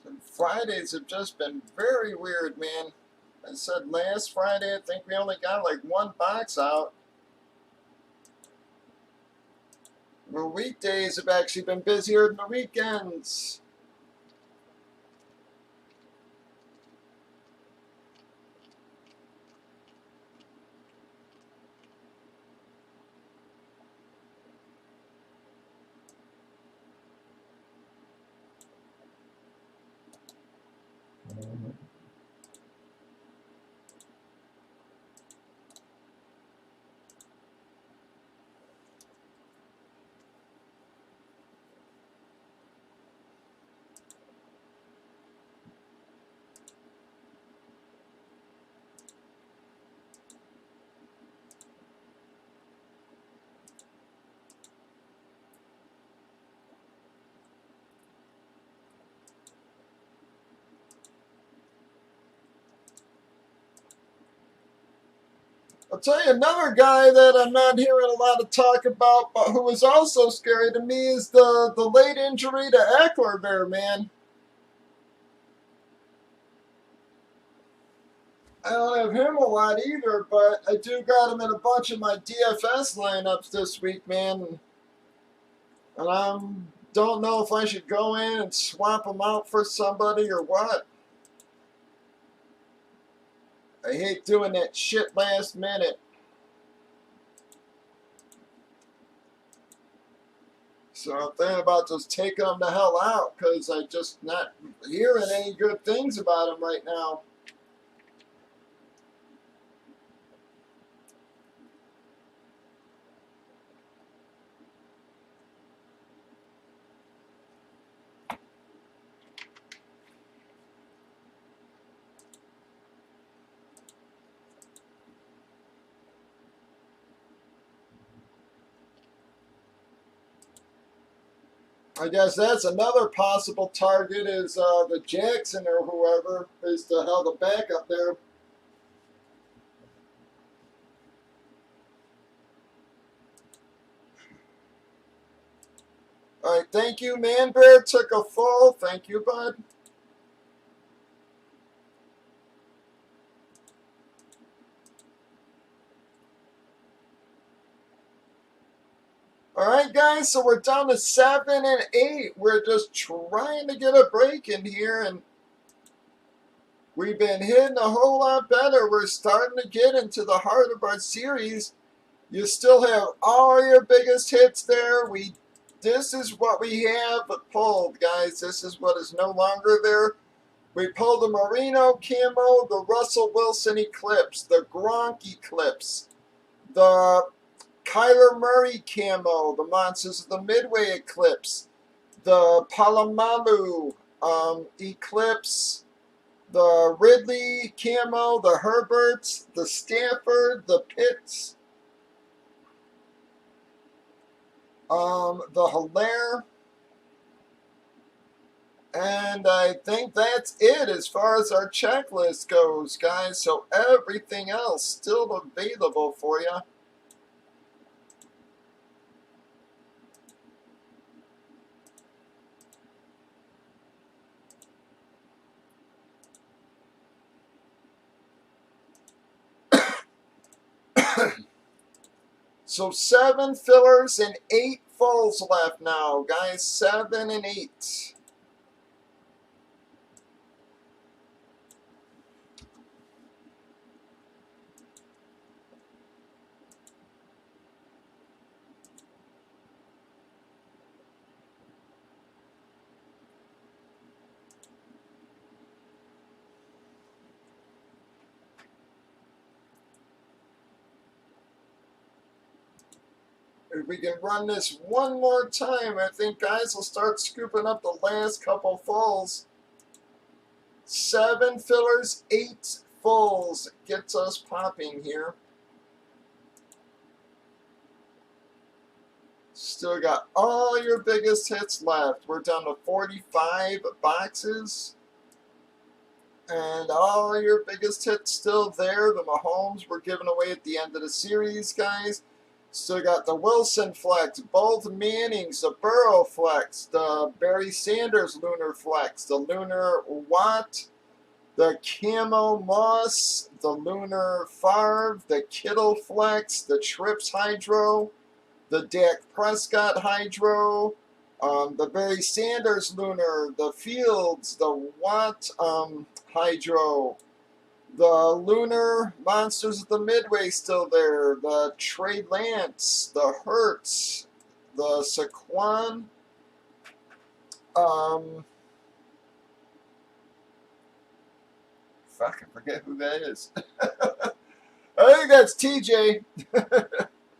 And Fridays have just been very weird, man. I said last Friday, I think we only got like 1 box out. The weekdays have actually been busier than the weekends. I'll tell you another guy that I'm not hearing a lot of talk about, but who is also scary to me is the late injury to Eckler there, man. I don't have him a lot either, but I do got him in a bunch of my DFS lineups this week, man. And I don't know if I should go in and swap him out for somebody or what. I hate doing that shit last minute. So I'm thinking about just taking him the hell out because I'm just not hearing any good things about him right now. I guess that's another possible target is the Jackson or whoever is the hell the backup there. All right, thank you, Man Bear. Took a full. Thank you, bud. All right, guys, so we're down to 7 and 8. We're just trying to get a break in here, and we've been hitting a whole lot better. We're starting to get into the heart of our series. You still have all your biggest hits there. This is what we have pulled, guys. This is what is no longer there. We pulled the Marino Camo, the Russell Wilson Eclipse, the Gronk Eclipse, the Kyler Murray Camo, the Monsters of the Midway Eclipse, the Palomalu Eclipse, the Ridley Camo, the Herberts, the Stafford, the Pitts, the Hilaire, and I think that's it as far as our checklist goes, guys. So everything else still available for you. So 7 fillers and 8 fulls left now, guys. 7 and 8. If we can run this one more time, I think guys will start scooping up the last couple fulls. 7 fillers, 8 fulls gets us popping here. Still got all your biggest hits left. We're down to 45 boxes. And all your biggest hits still there. The Mahomes were given away at the end of the series, guys. Still got the Wilson Flex, both Mannings, the Burrow Flex, the Barry Sanders Lunar Flex, the Lunar Watt, the Camo Moss, the Lunar Favre, the Kittle Flex, the Trips Hydro, the Dak Prescott Hydro, the Barry Sanders Lunar, the Fields, the Watt Hydro, the Lunar Monsters of the Midway still there, the Trey Lance, the Hertz, the Saquon, fuck, I forget who that is. I think that's TJ.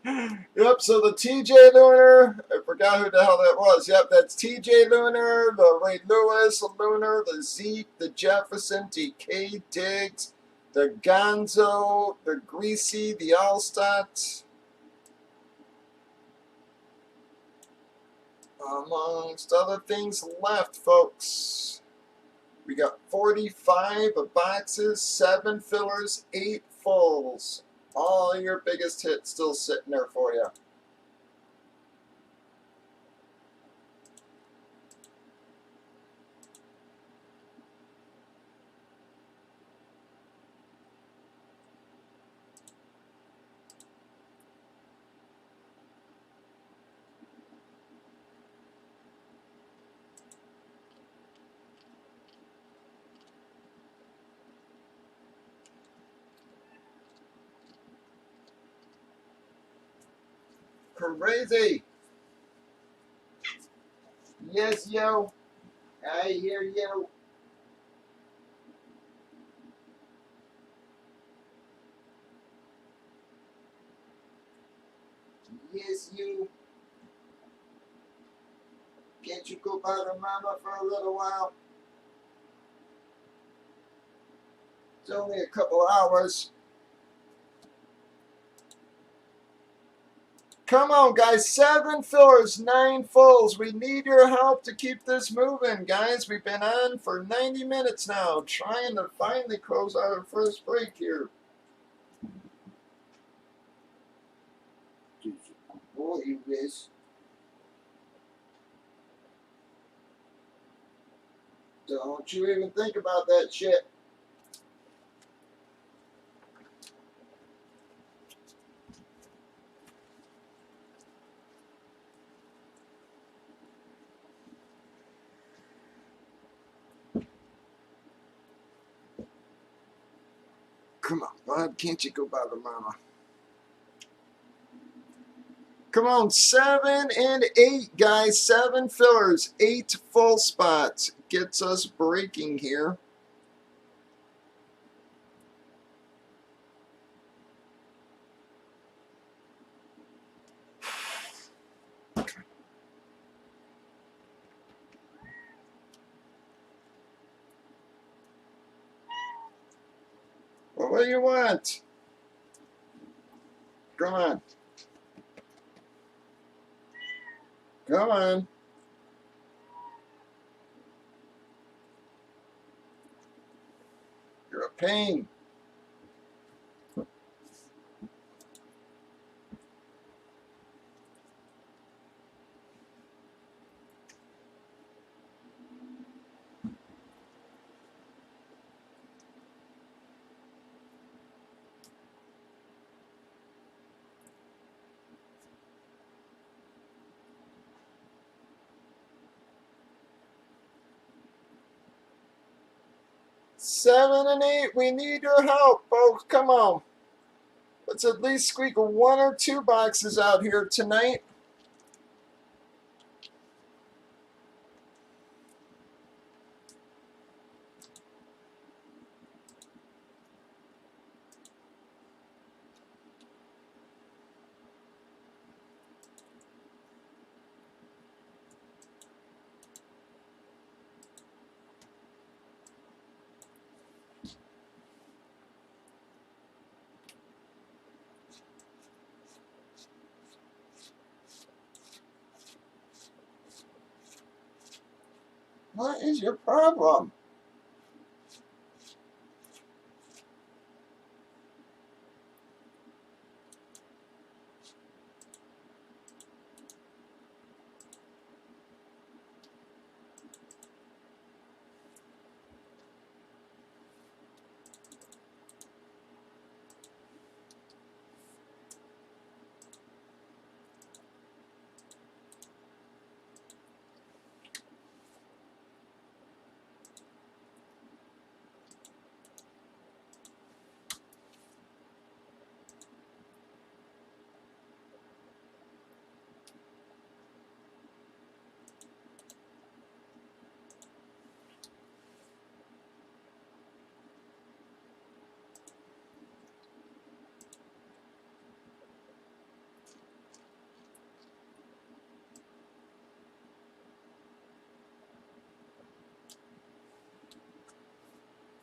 Yep, so the TJ Lunar, I forgot who the hell that was. Yep, that's TJ Lunar, the Ray Lewis Lunar, the Zeke, the Jefferson, DK Diggs, the Gonzo, the Greasy, the Allstott, amongst other things left, folks. We got 45 boxes, 7 fillers, 8 fulls. All your biggest hits still sitting there for you. Crazy. Yes, yo. I hear you. Yes, you. Can't you go bother mama for a little while? It's only a couple hours. Come on, guys. 7 fillers, 9 fulls. We need your help to keep this moving, guys. We've been on for 90 minutes now, trying to finally close out our first break here. Boy, you wish. Don't you even think about that shit. Come on, bud. Can't you go bother mama? Come on, 7 and 8, guys. 7 fillers, 8 full spots. Gets us breaking here. Well, what do you want? Come on. Come on. You're a pain. Seven and 8, we need your help, folks. Come on. Let's at least squeak 1 or 2 boxes out here tonight. What is your problem?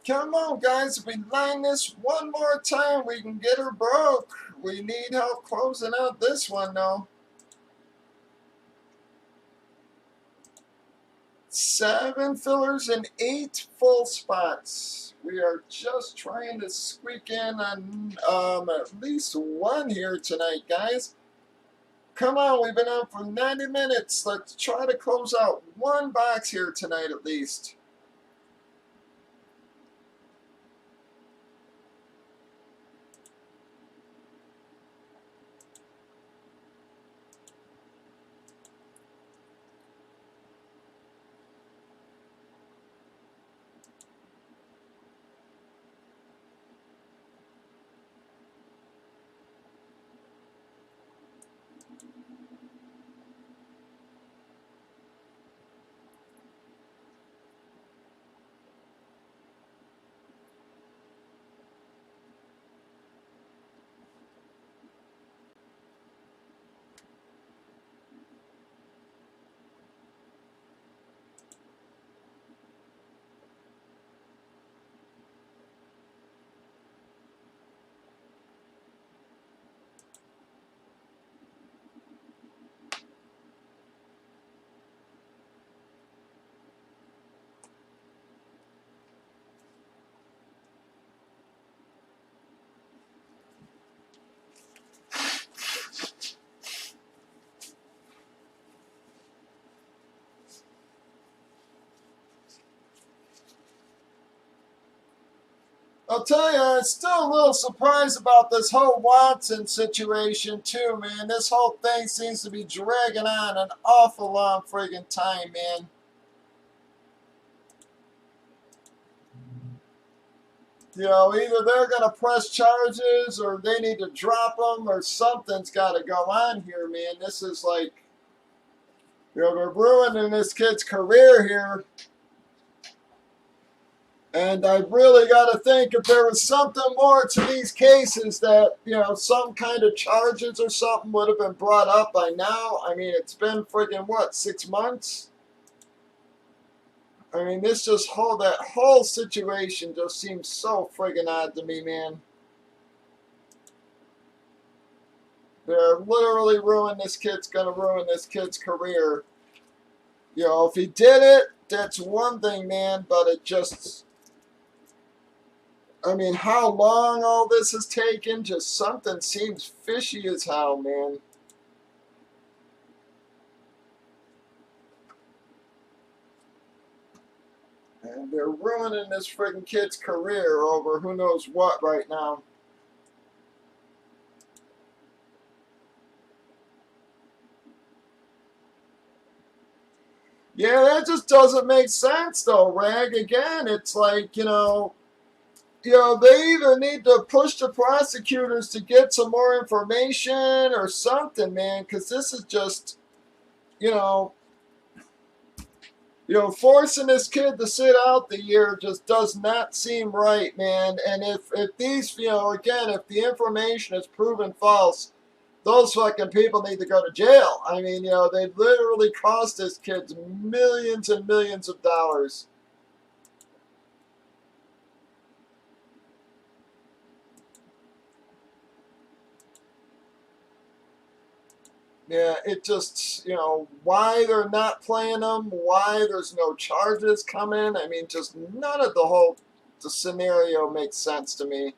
Come on, guys. If we line this one more time, we can get her broke. We need help closing out this one, though. 7 fillers and 8 full spots. We are just trying to squeak in on at least 1 here tonight, guys. Come on, we've been out for 90 minutes. Let's try to close out 1 box here tonight at least. I'll tell you, I'm still a little surprised about this whole Watson situation too, man. This whole thing seems to be dragging on an awful long friggin' time, man. You know, either they're going to press charges or they need to drop them or something's got to go on here, man. This is like, you know, they're ruining this kid's career here. And I really got to think if there was something more to these cases that, you know, some kind of charges or something would have been brought up by now. I mean, it's been friggin' what, 6 months? I mean, this just that whole situation just seems so friggin' odd to me, man. They're literally ruining this kid's gonna ruin this kid's career. You know, if he did it, that's one thing, man, but it just, I mean, how long all this has taken, just something seems fishy as hell, man. And they're ruining this friggin' kid's career over who knows what right now. Yeah, that just doesn't make sense, though, Rag. Again, it's like, you know, they either need to push the prosecutors to get some more information or something, man, because this is just, you know, forcing this kid to sit out the year just does not seem right, man. And if these, you know, again, if the information is proven false, those fucking people need to go to jail. I mean, you know, they literally cost this kid millions and millions of dollars. Yeah, it just, you know, why they're not playing them, why there's no charges coming. I mean, just none of the scenario makes sense to me.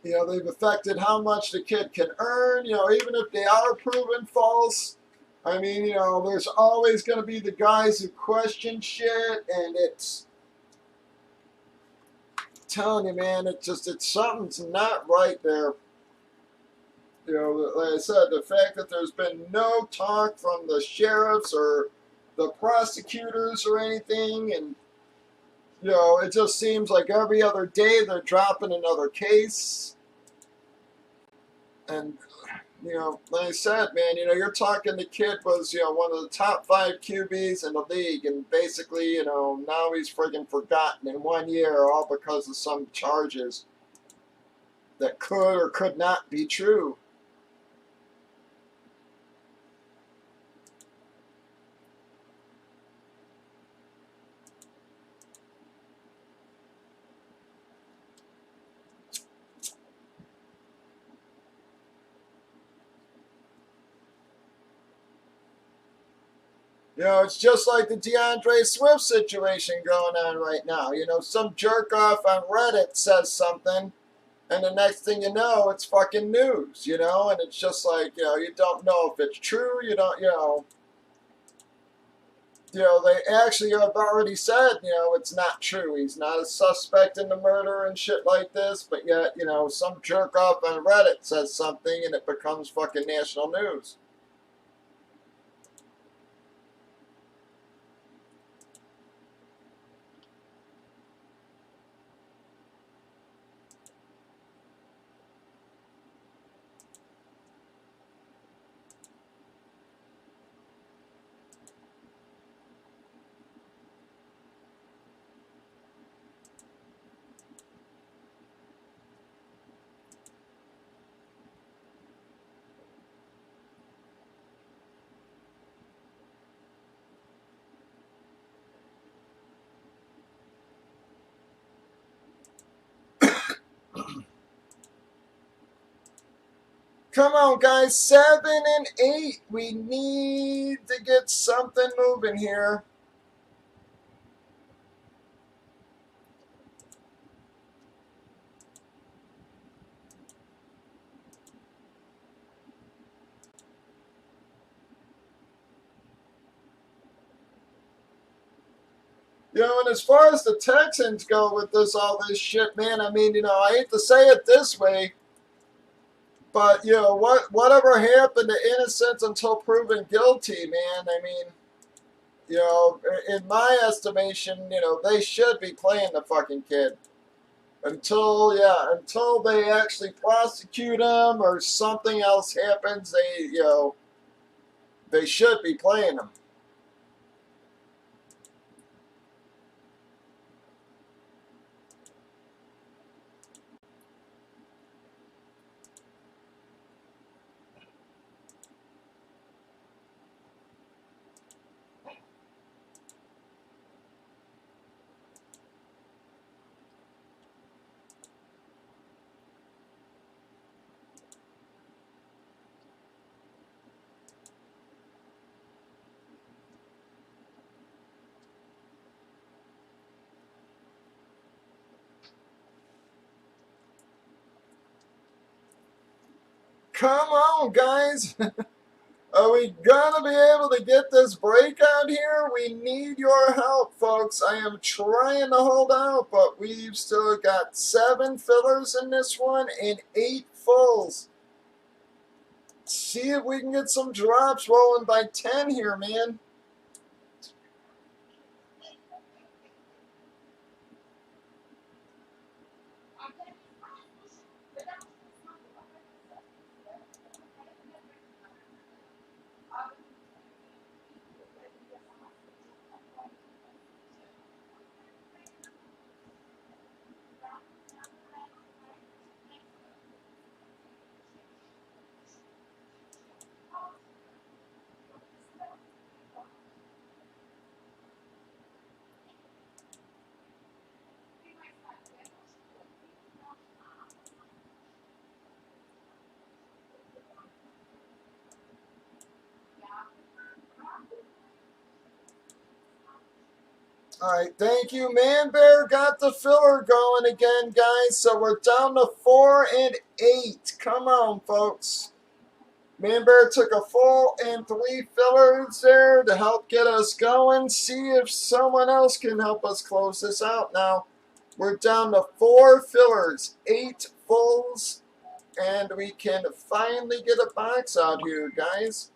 You know, they've affected how much the kid can earn, you know, even if they are proven false. I mean, you know, there's always going to be the guys who question shit, and it's, I'm telling you, man, it's something's not right there. You know, like I said, the fact that there's been no talk from the sheriffs or the prosecutors or anything, and, you know, it just seems like every other day they're dropping another case. And, you know, like I said, man, you know, you're talking the kid was, you know, one of the top 5 QBs in the league, and basically, you know, now he's friggin' forgotten in 1 year, all because of some charges that could or could not be true. You know, it's just like the DeAndre Swift situation going on right now. You know, some jerk off on Reddit says something, and the next thing you know, it's fucking news, you know? And it's just like, you know, you don't know if it's true, you don't, they actually have already said, you know, it's not true. He's not a suspect in the murder and shit like this, but yet, you know, some jerk off on Reddit says something and it becomes fucking national news. Come on, guys, 7 and 8. We need to get something moving here. You know, and as far as the Texans go with this all this shit, man, I mean, you know, I hate to say it this way, but you know, whatever happened to innocence until proven guilty, man? I mean, you know, in my estimation, you know, they should be playing the fucking kid until, yeah, until they actually prosecute him or something else happens. They, you know, they should be playing him. Come on, guys. Are we gonna be able to get this breakout here? We need your help, folks. I am trying to hold out, but we've still got 7 fillers in this one and 8 fulls. See if we can get some drops rolling by 10 here, man. All right, thank you. Man Bear got the filler going again, guys. So we're down to 4 and 8. Come on, folks. Man Bear took a full and 3 fillers there to help get us going. See if someone else can help us close this out now. We're down to 4 fillers, 8 fulls, and we can finally get a box out here, guys.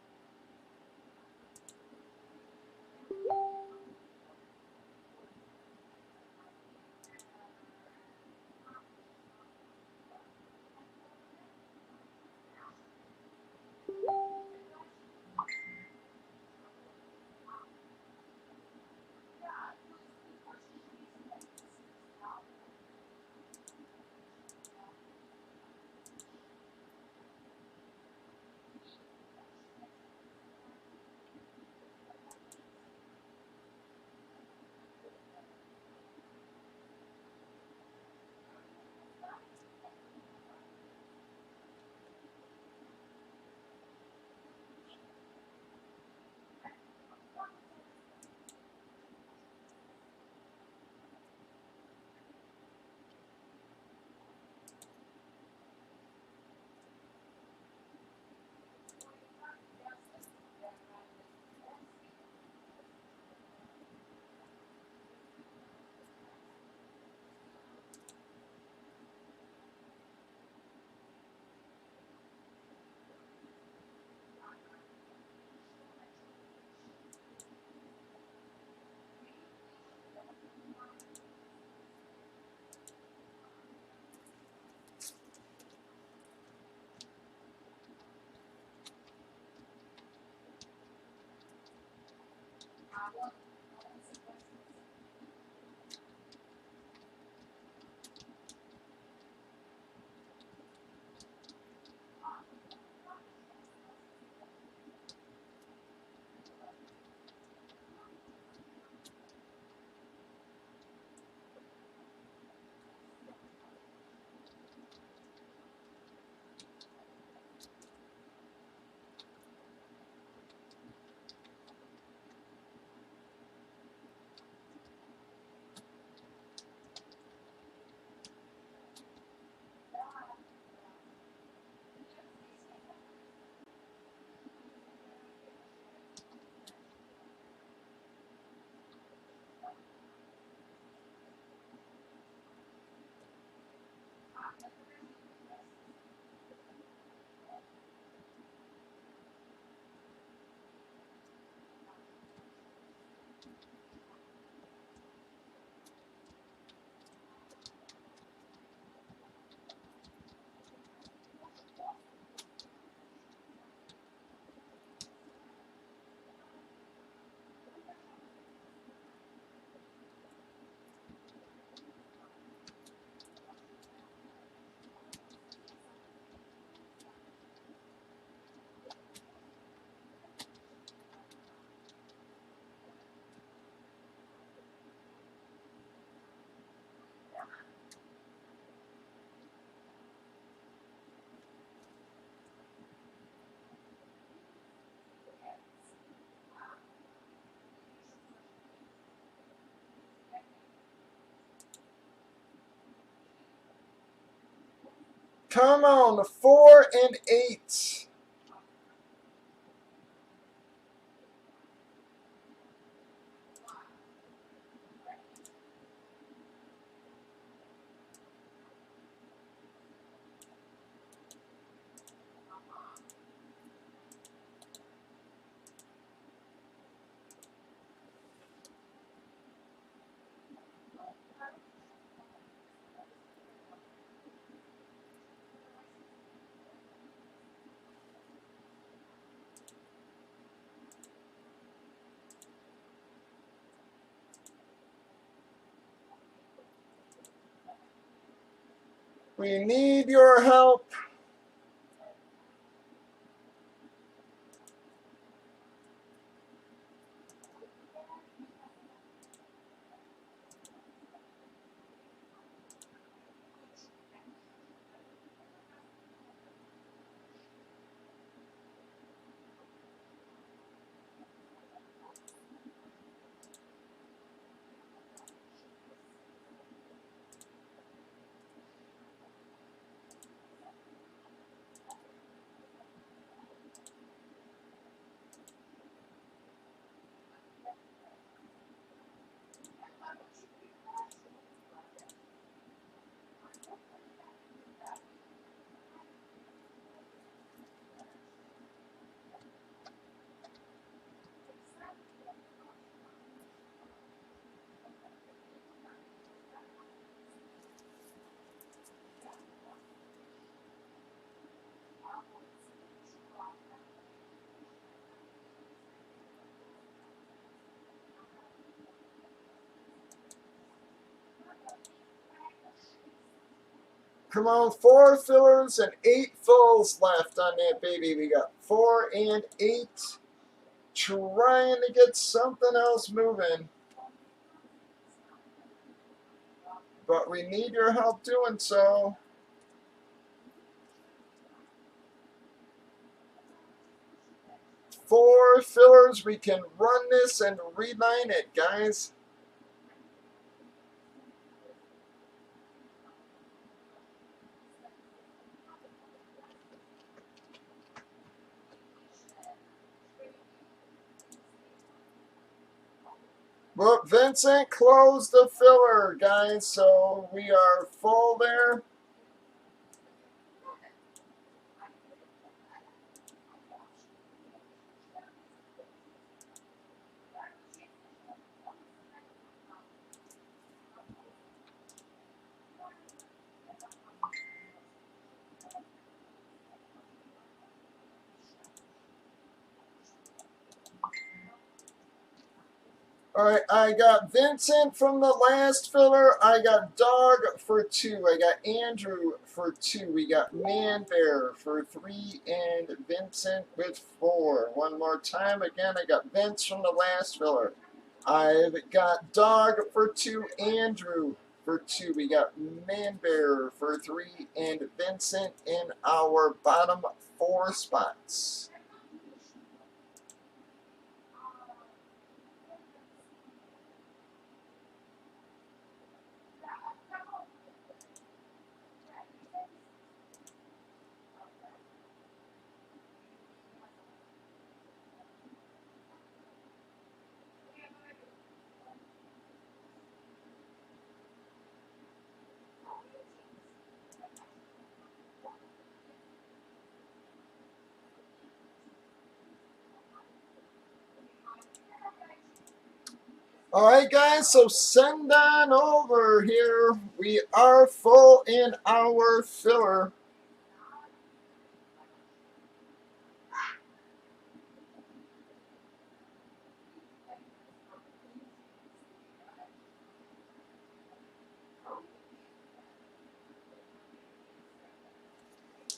Come on, 4 and 8. We need your help. Come on, 4 fillers and 8 fills left on that baby. We got 4 and 8. Trying to get something else moving. But we need your help doing so. 4 fillers. We can run this and reline it, guys. But Vincent closed the filler, guys, so we are full there. All right, I got Vincent from the last filler. I got Dog for 2. I got Andrew for 2. We got Man Bear for 3 and Vincent with 4. One more time. Again, I got Vince from the last filler. I've got Dog for 2, Andrew for 2. We got Man Bear for 3 and Vincent in our bottom 4 spots. All right, guys, so send on over here. We are full in our filler.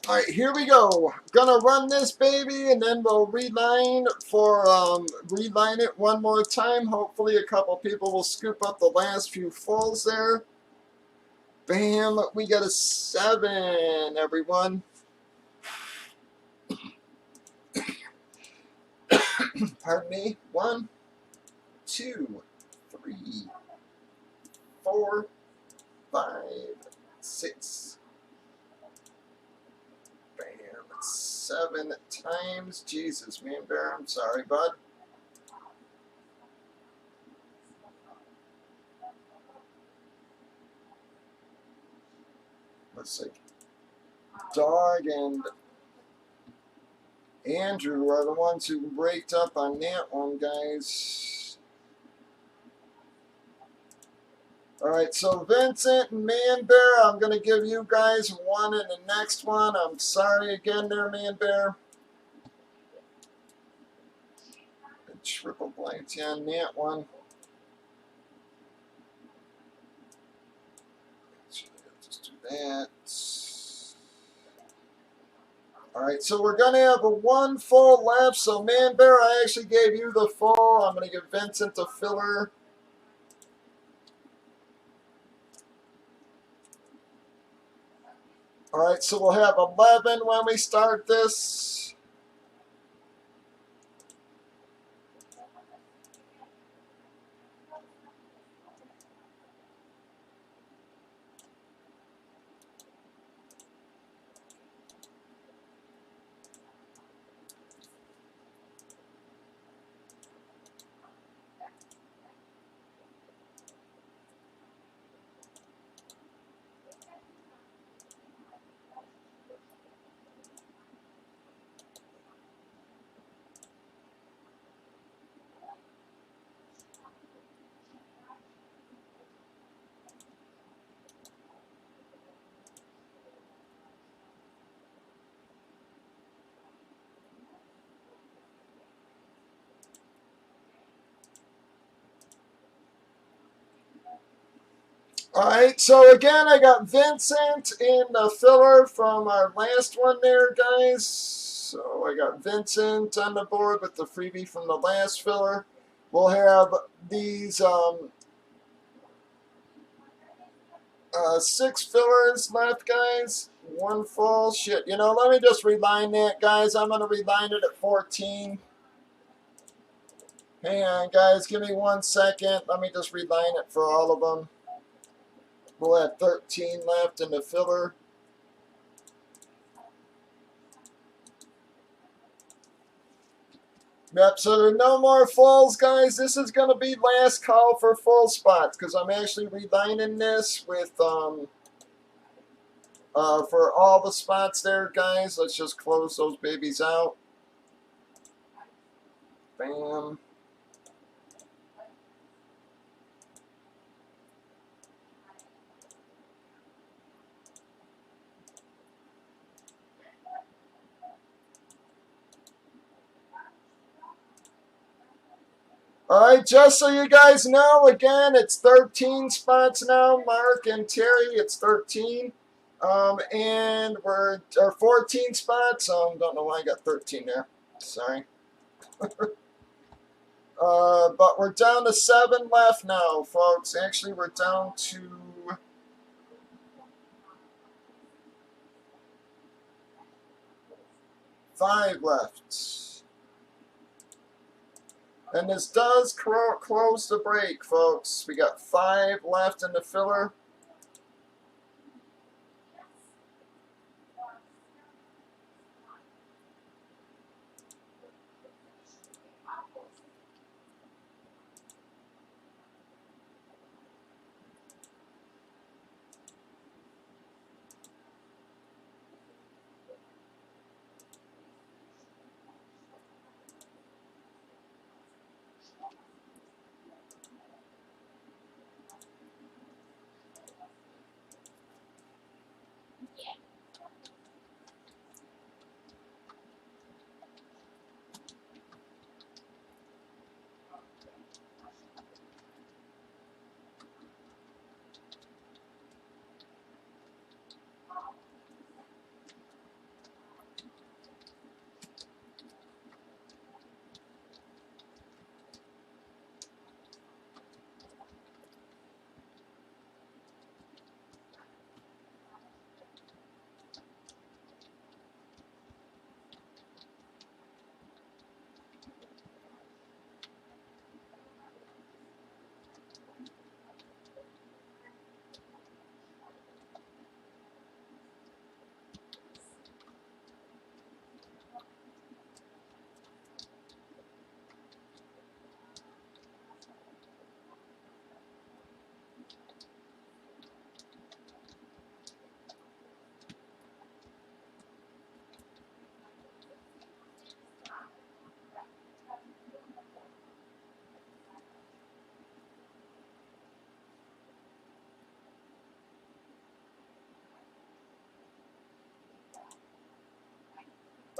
All right, here we go. Gonna run this baby, and then we'll reline it one more time. Hopefully, a couple people will scoop up the last few fulls there. Bam! We got a 7, everyone. Pardon me. 1, 2, 3, 4, 5, 6, 7 times. Jesus, man, bear, I'm sorry, bud. Let's see. Dog and Andrew are the ones who raked up on that one, guys. All right, so Vincent and Man Bear, I'm going to give you guys one in the next one. I'm sorry again there, Man Bear. Triple blanks, yeah, on that one. So just do that. All right, so we're going to have a one full left. So, Man Bear, I actually gave you the full. I'm going to give Vincent the filler. All right, so we'll have 11 when we start this. All right, so again, I got Vincent in the filler from our last one there, guys. So I got Vincent on the board with the freebie from the last filler. We'll have these 6 fillers left, guys. One full. Shit, you know, let me just reline that, guys. I'm going to reline it at 14. Hang on, guys. Give me 1 second. Let me just reline it for all of them. We'll have 13 left in the filler. Yep, so there are no more fulls, guys. This is going to be last call for full spots because I'm actually relining this with for all the spots there, guys. Let's just close those babies out. Bam. All right, just so you guys know, again, it's 13 spots now. Mark and Terry, it's 13. And we're 14 spots. Don't know why I got 13 there. Sorry. But we're down to 7 left now, folks. Actually, we're down to 5 left. And this does close the break, folks. We got 5 left in the filler.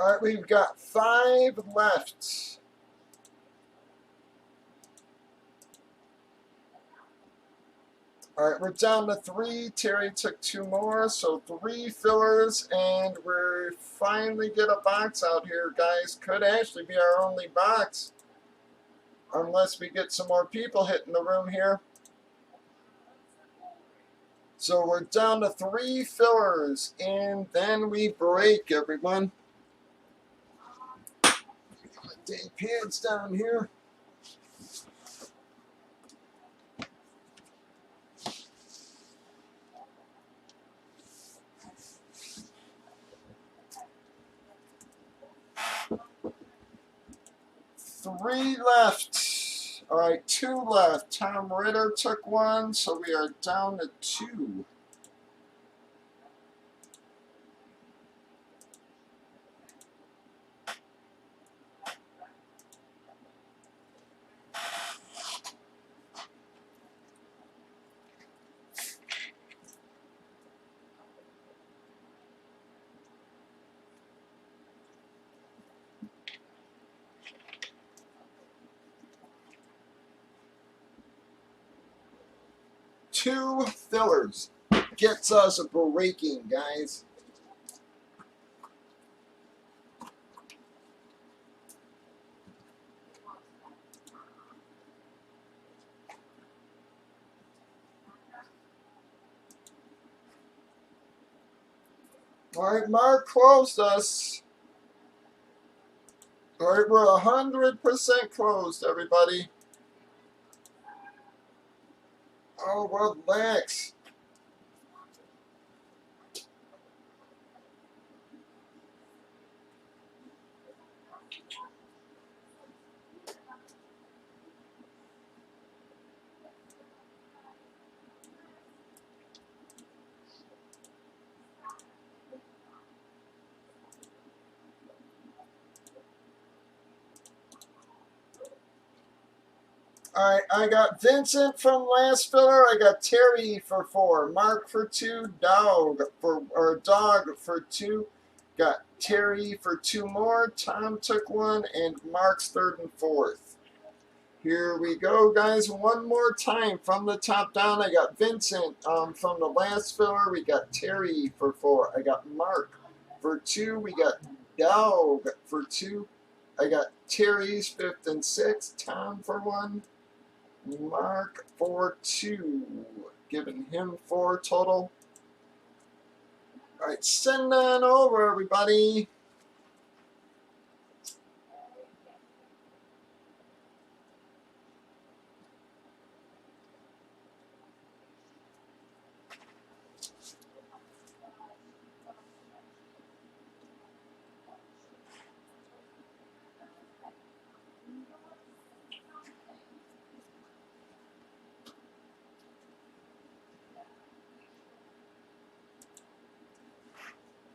All right, we've got 5 left. All right, we're down to 3. Terry took 2 more, so 3 fillers, and we finally get a box out here, guys. Could actually be our only box, unless we get some more people hitting the room here. So we're down to 3 fillers, and then we break, everyone. Day pads down here. Three left. All right, 2 left. Tom Ritter took 1, so we are down to 2. Two fillers gets us a breaking, guys. All right, Mark closed us. All right, we're 100% closed, everybody. Oh, relax. All right, I got Vincent from last filler. I got Terry for 4, Mark for 2, Dog for 2. Got Terry for 2 more. Tom took 1, and Mark's 3rd and 4th. Here we go, guys. One more time from the top down. I got Vincent from the last filler. We got Terry for 4. I got Mark for 2. We got Dog for 2. I got Terry's 5th and 6th. Tom for 1. Mark for 2. Giving him 4 total. All right, send on over, everybody.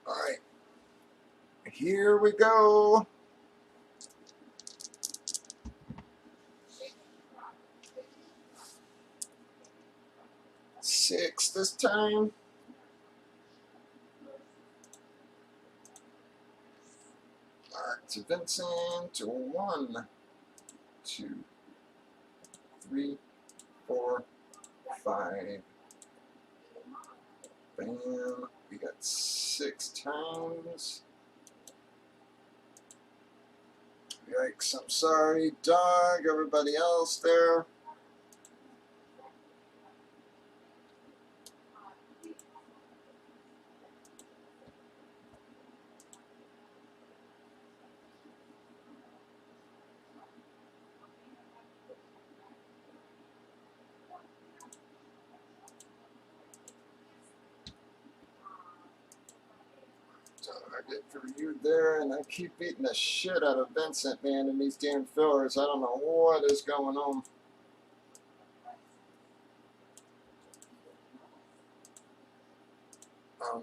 All right, here we go. 6 this time. Back to Vincent. 1, 2, 3, 4, 5. Bam. We got 6 times. Yikes, I'm sorry. Dog, everybody else there. Target for you there, and I keep beating the shit out of Vincent, man, in these damn fillers. I don't know what is going on.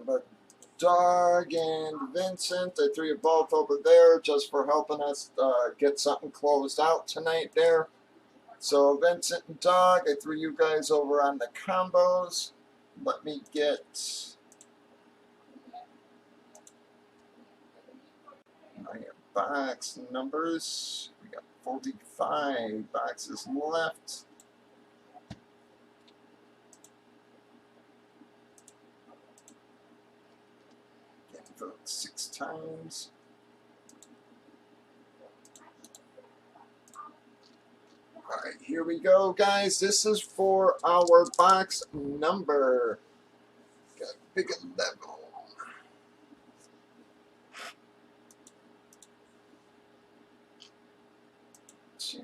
But Dog and Vincent, I threw you both over there just for helping us get something closed out tonight there. So Vincent and Dog, I threw you guys over on the combos. Let me get box numbers. We got 45 boxes left. Getting voted 6 times. Alright, here we go, guys. This is for our box number. Got a big 11. 2.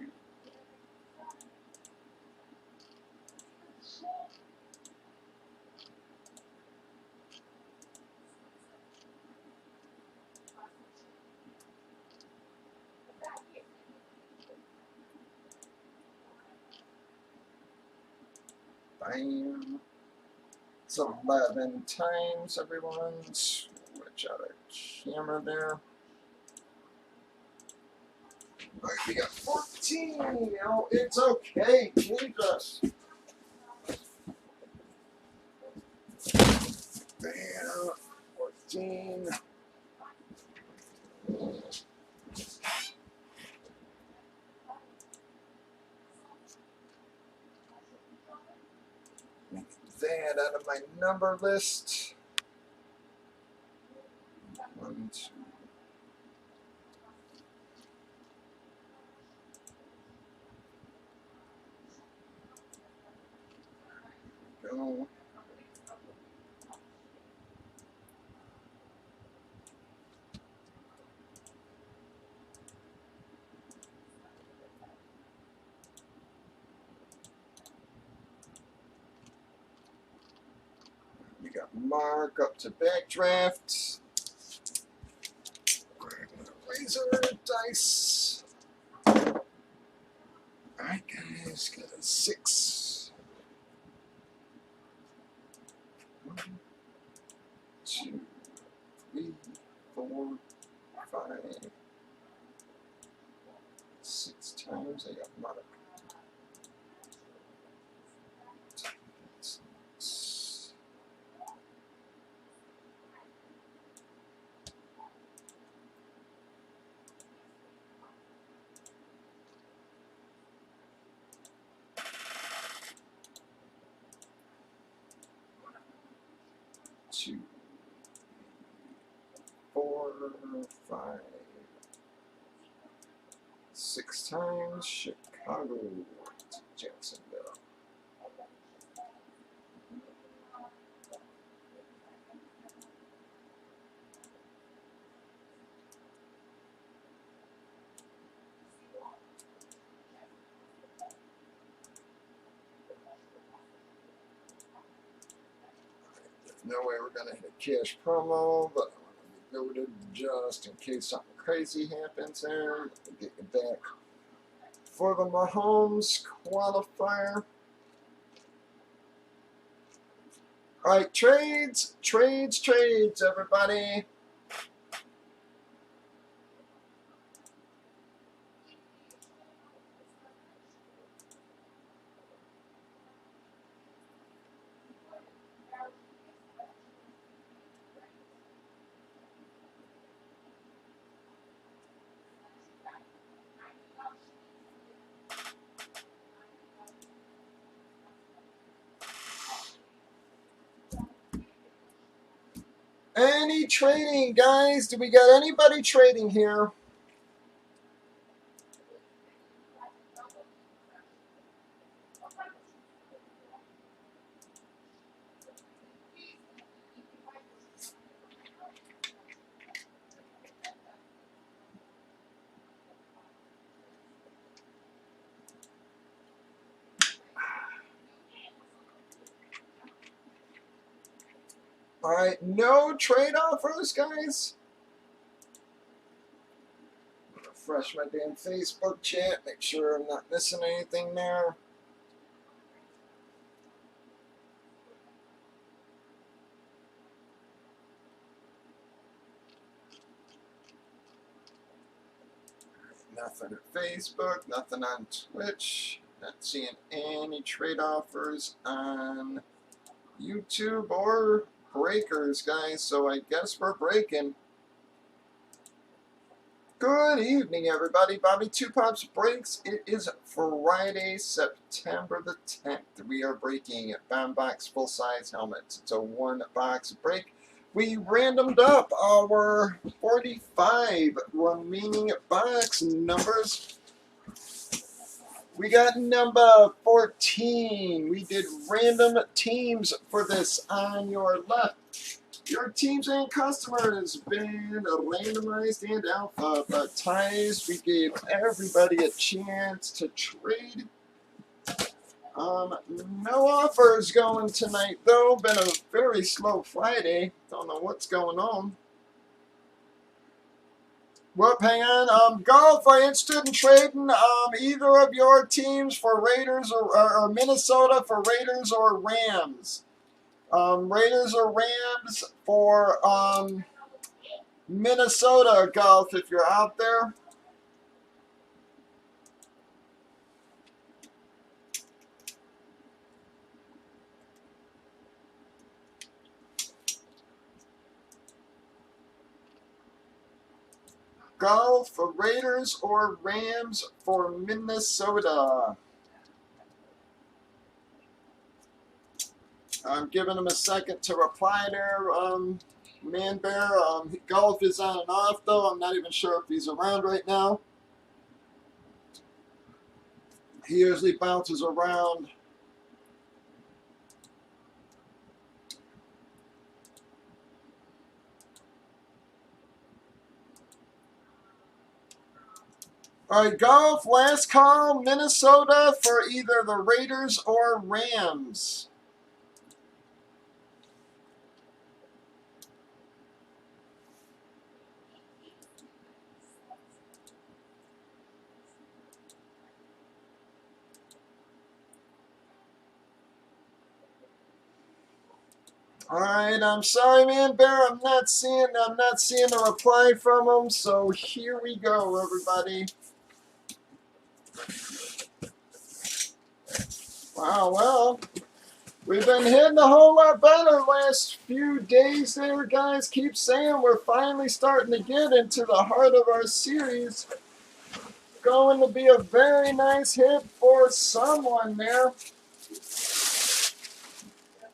Bam. It's 11 times, everyone. Switch out our camera there. Alright, we got 14. Oh, it's okay. Jesus. Bam. 14. That out of my number list. 1, 2. Go. We got Mark up to backdraft. Razor dice. Alright, guys, got a 6. 1, 2, 3, 4, 5. 6 times. I got Mark. 2, 4, 5, 6 times. Chicago to Jacksonville. No way we're going to hit a cash promo, but I want to be noted just in case something crazy happens there. Let me get you back for the Mahomes qualifier. All right, trades, everybody. Any trading, guys? Do we got anybody trading here? All right, no trade offers, guys. Refresh my damn Facebook chat, make sure I'm not missing anything there. Nothing at Facebook, nothing on Twitch. Not seeing any trade offers on YouTube or breakers, guys. So I guess we're breaking. Good evening, everybody. Bobby Two Pops breaks. It is Friday, September the 10th. We are breaking Box full-size helmets. It's a one-box break. We randomed up our 45 remaining box numbers. We got number 14. We did random teams for this on your left. Your teams and customers been randomized and alpha, but ties, we gave everybody a chance to trade. No offers going tonight though. Been a very slow Friday. Don't know what's going on. Whoop, hang on. Golf, are you interested in trading either of your teams for Raiders or Minnesota for Raiders or Rams? Raiders or Rams for Minnesota, Golf, if you're out there. Golf for Raiders or Rams for Minnesota. I'm giving them a second to reply there, Man Bear. Golf is on and off, though. I'm not even sure if he's around right now. He usually bounces around. All right, Golf, last call, Minnesota for either the Raiders or Rams. All right, I'm sorry, Man Bear. I'm not seeing a reply from him. So here we go, everybody. Wow, well, we've been hitting a whole lot better last few days there, guys. Keep saying we're finally starting to get into the heart of our series. Going to be a very nice hit for someone there.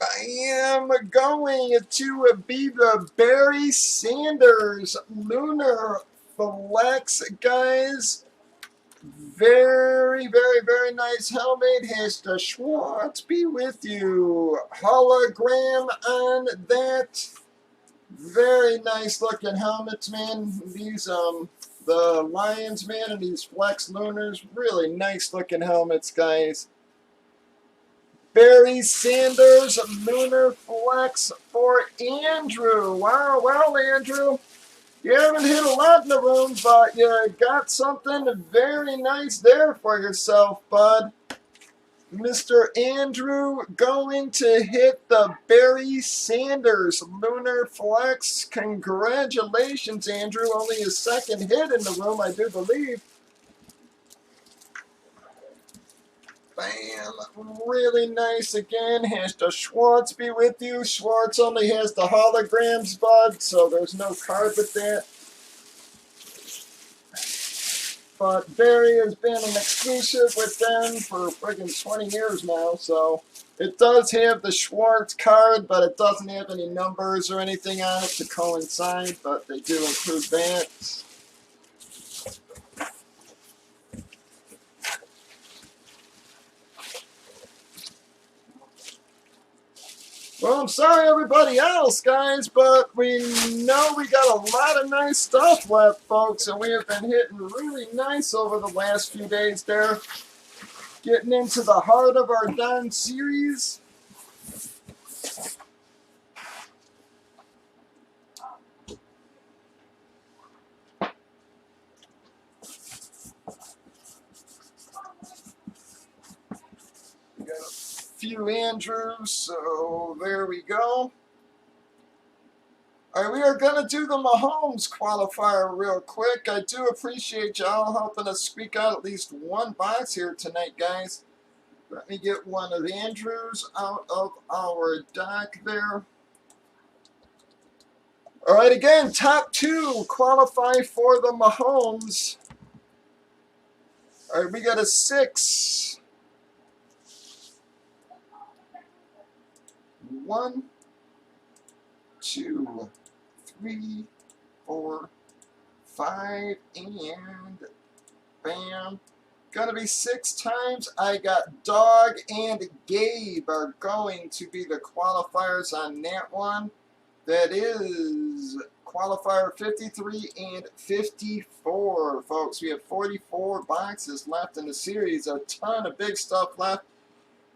I am going to be the Barry Sanders Lunar Flex, guys. Very, very, very nice helmet. Mr. Schwartz be with you. Hologram on that. Very nice looking helmets, man. These, the Lions, man, and these Flex Lunars. Really nice looking helmets, guys. Barry Sanders Lunar Flex for Andrew. Wow, well, Andrew, you haven't hit a lot in the room, but you got something very nice there for yourself, bud. Mr. Andrew going to hit the Barry Sanders Lunar Flex. Congratulations, Andrew. Only his second hit in the room, I do believe. Bam. Really nice again. Has the Schwartz be with you. Schwartz only has the holograms, bud, so there's no card with that. But Barry has been an exclusive with them for friggin' 20 years now, so it does have the Schwartz card, but it doesn't have any numbers or anything on it to coincide, but they do include that. Well, I'm sorry everybody else, guys, but we know we got a lot of nice stuff left, folks, and we have been hitting really nice over the last few days there. Getting into the heart of our Don series. We got a few Andrews, so there we go. All right, we are going to do the Mahomes qualifier real quick. I do appreciate y'all helping us squeak out at least one box here tonight, guys. Let me get one of Andrews out of our deck there. All right, again, top 2 qualify for the Mahomes. All right, we got a 6. 1, 2, 3, 4, 5, and bam. Gonna be 6 times. I got Dog and Gabe are going to be the qualifiers on that one. That is qualifier 53 and 54, folks. We have 44 boxes left in the series. A ton of big stuff left.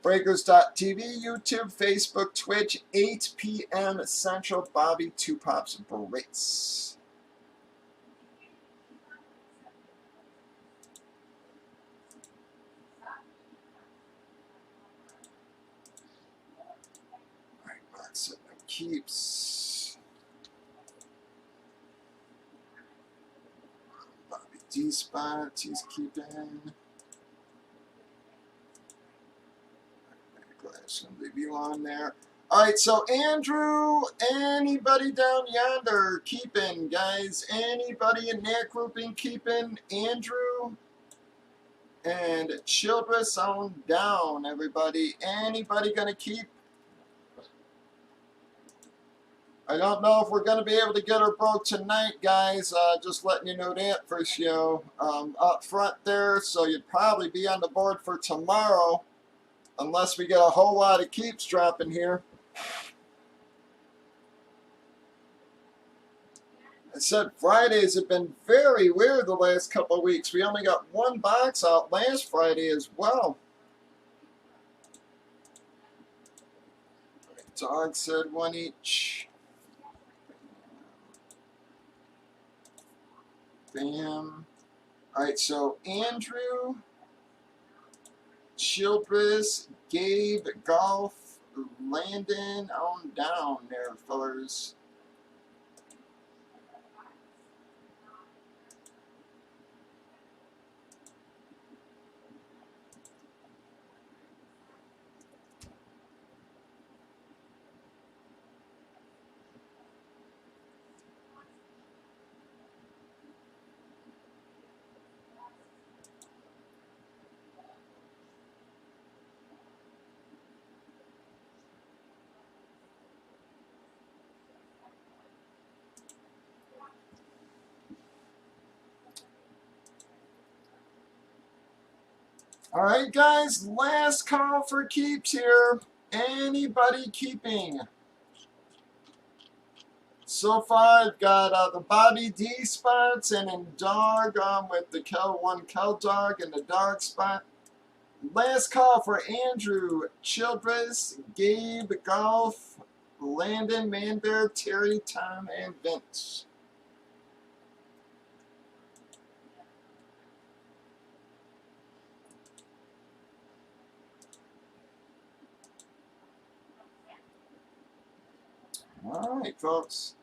Breakers.tv, YouTube, Facebook, Twitch, 8 p.m. Central. Bobby Two Pops Brace. Box it keeps. Bobby D spot, he's keeping. Glass gonna leave you on there. Alright, so Andrew, anybody down yonder keeping, guys? Anybody in that grouping keeping? Andrew and Childress on down, everybody. Anybody gonna keep? I don't know if we're going to be able to get her broke tonight, guys. Just letting you know that for show. Up front there, so you'd probably be on the board for tomorrow, unless we get a whole lot of keeps dropping here. I said Fridays have been very weird the last couple of weeks. We only got 1 box out last Friday as well. Dog said 1 each. Bam. Alright, so Andrew, Childress, Gabe, Golf, Landon on down there, fellas. All right, guys, last call for keeps here. Anybody keeping? So far, I've got the Bobby D spots and in dog with the one Kel dog in the dog spot. Last call for Andrew, Childress, Gabe, Golf, Landon, Manbear, Terry, Tom, and Vince. All right, folks.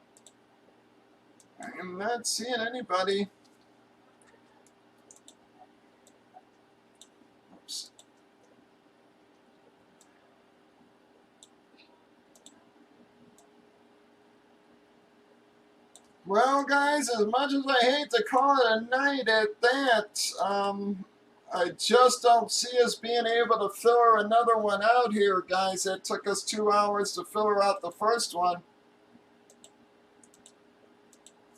I'm not seeing anybody. Oops. Well, guys, as much as I hate to call it a night at that, I just don't see us being able to fill another one out here, guys. It took us 2 hours to fill out the first one.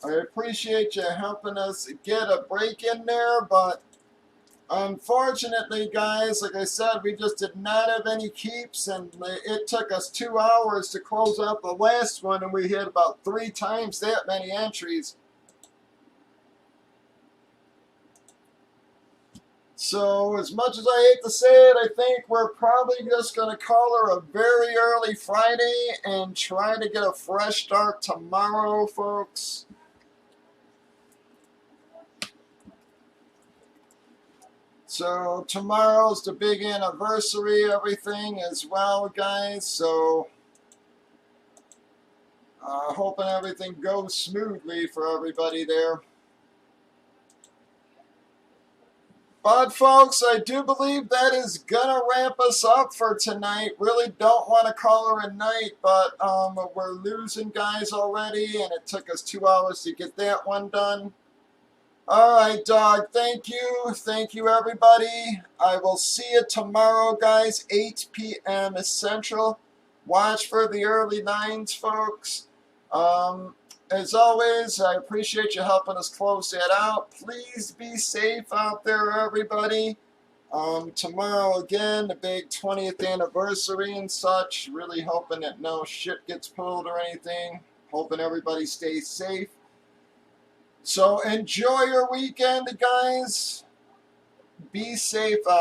I appreciate you helping us get a break in there, but unfortunately, guys, like I said, we just did not have any keeps, and it took us 2 hours to close out the last one, and we hit about 3 times that many entries. So, as much as I hate to say it, I think we're probably just going to call her a very early Friday and try to get a fresh start tomorrow, folks. So tomorrow's the big anniversary, everything as well, guys. So hoping everything goes smoothly for everybody there. But folks, I do believe that is gonna wrap us up for tonight. Really don't want to call her a night, but we're losing guys already, and it took us 2 hours to get that one done. All right, dog. Thank you. Thank you, everybody. I will see you tomorrow, guys, 8 p.m. Central. Watch for the early nines, folks. As always, I appreciate you helping us close that out. Please be safe out there, everybody. Tomorrow, again, the big 20th anniversary and such. Really hoping that no shit gets pulled or anything. Hoping everybody stays safe. So enjoy your weekend, guys. Be safe out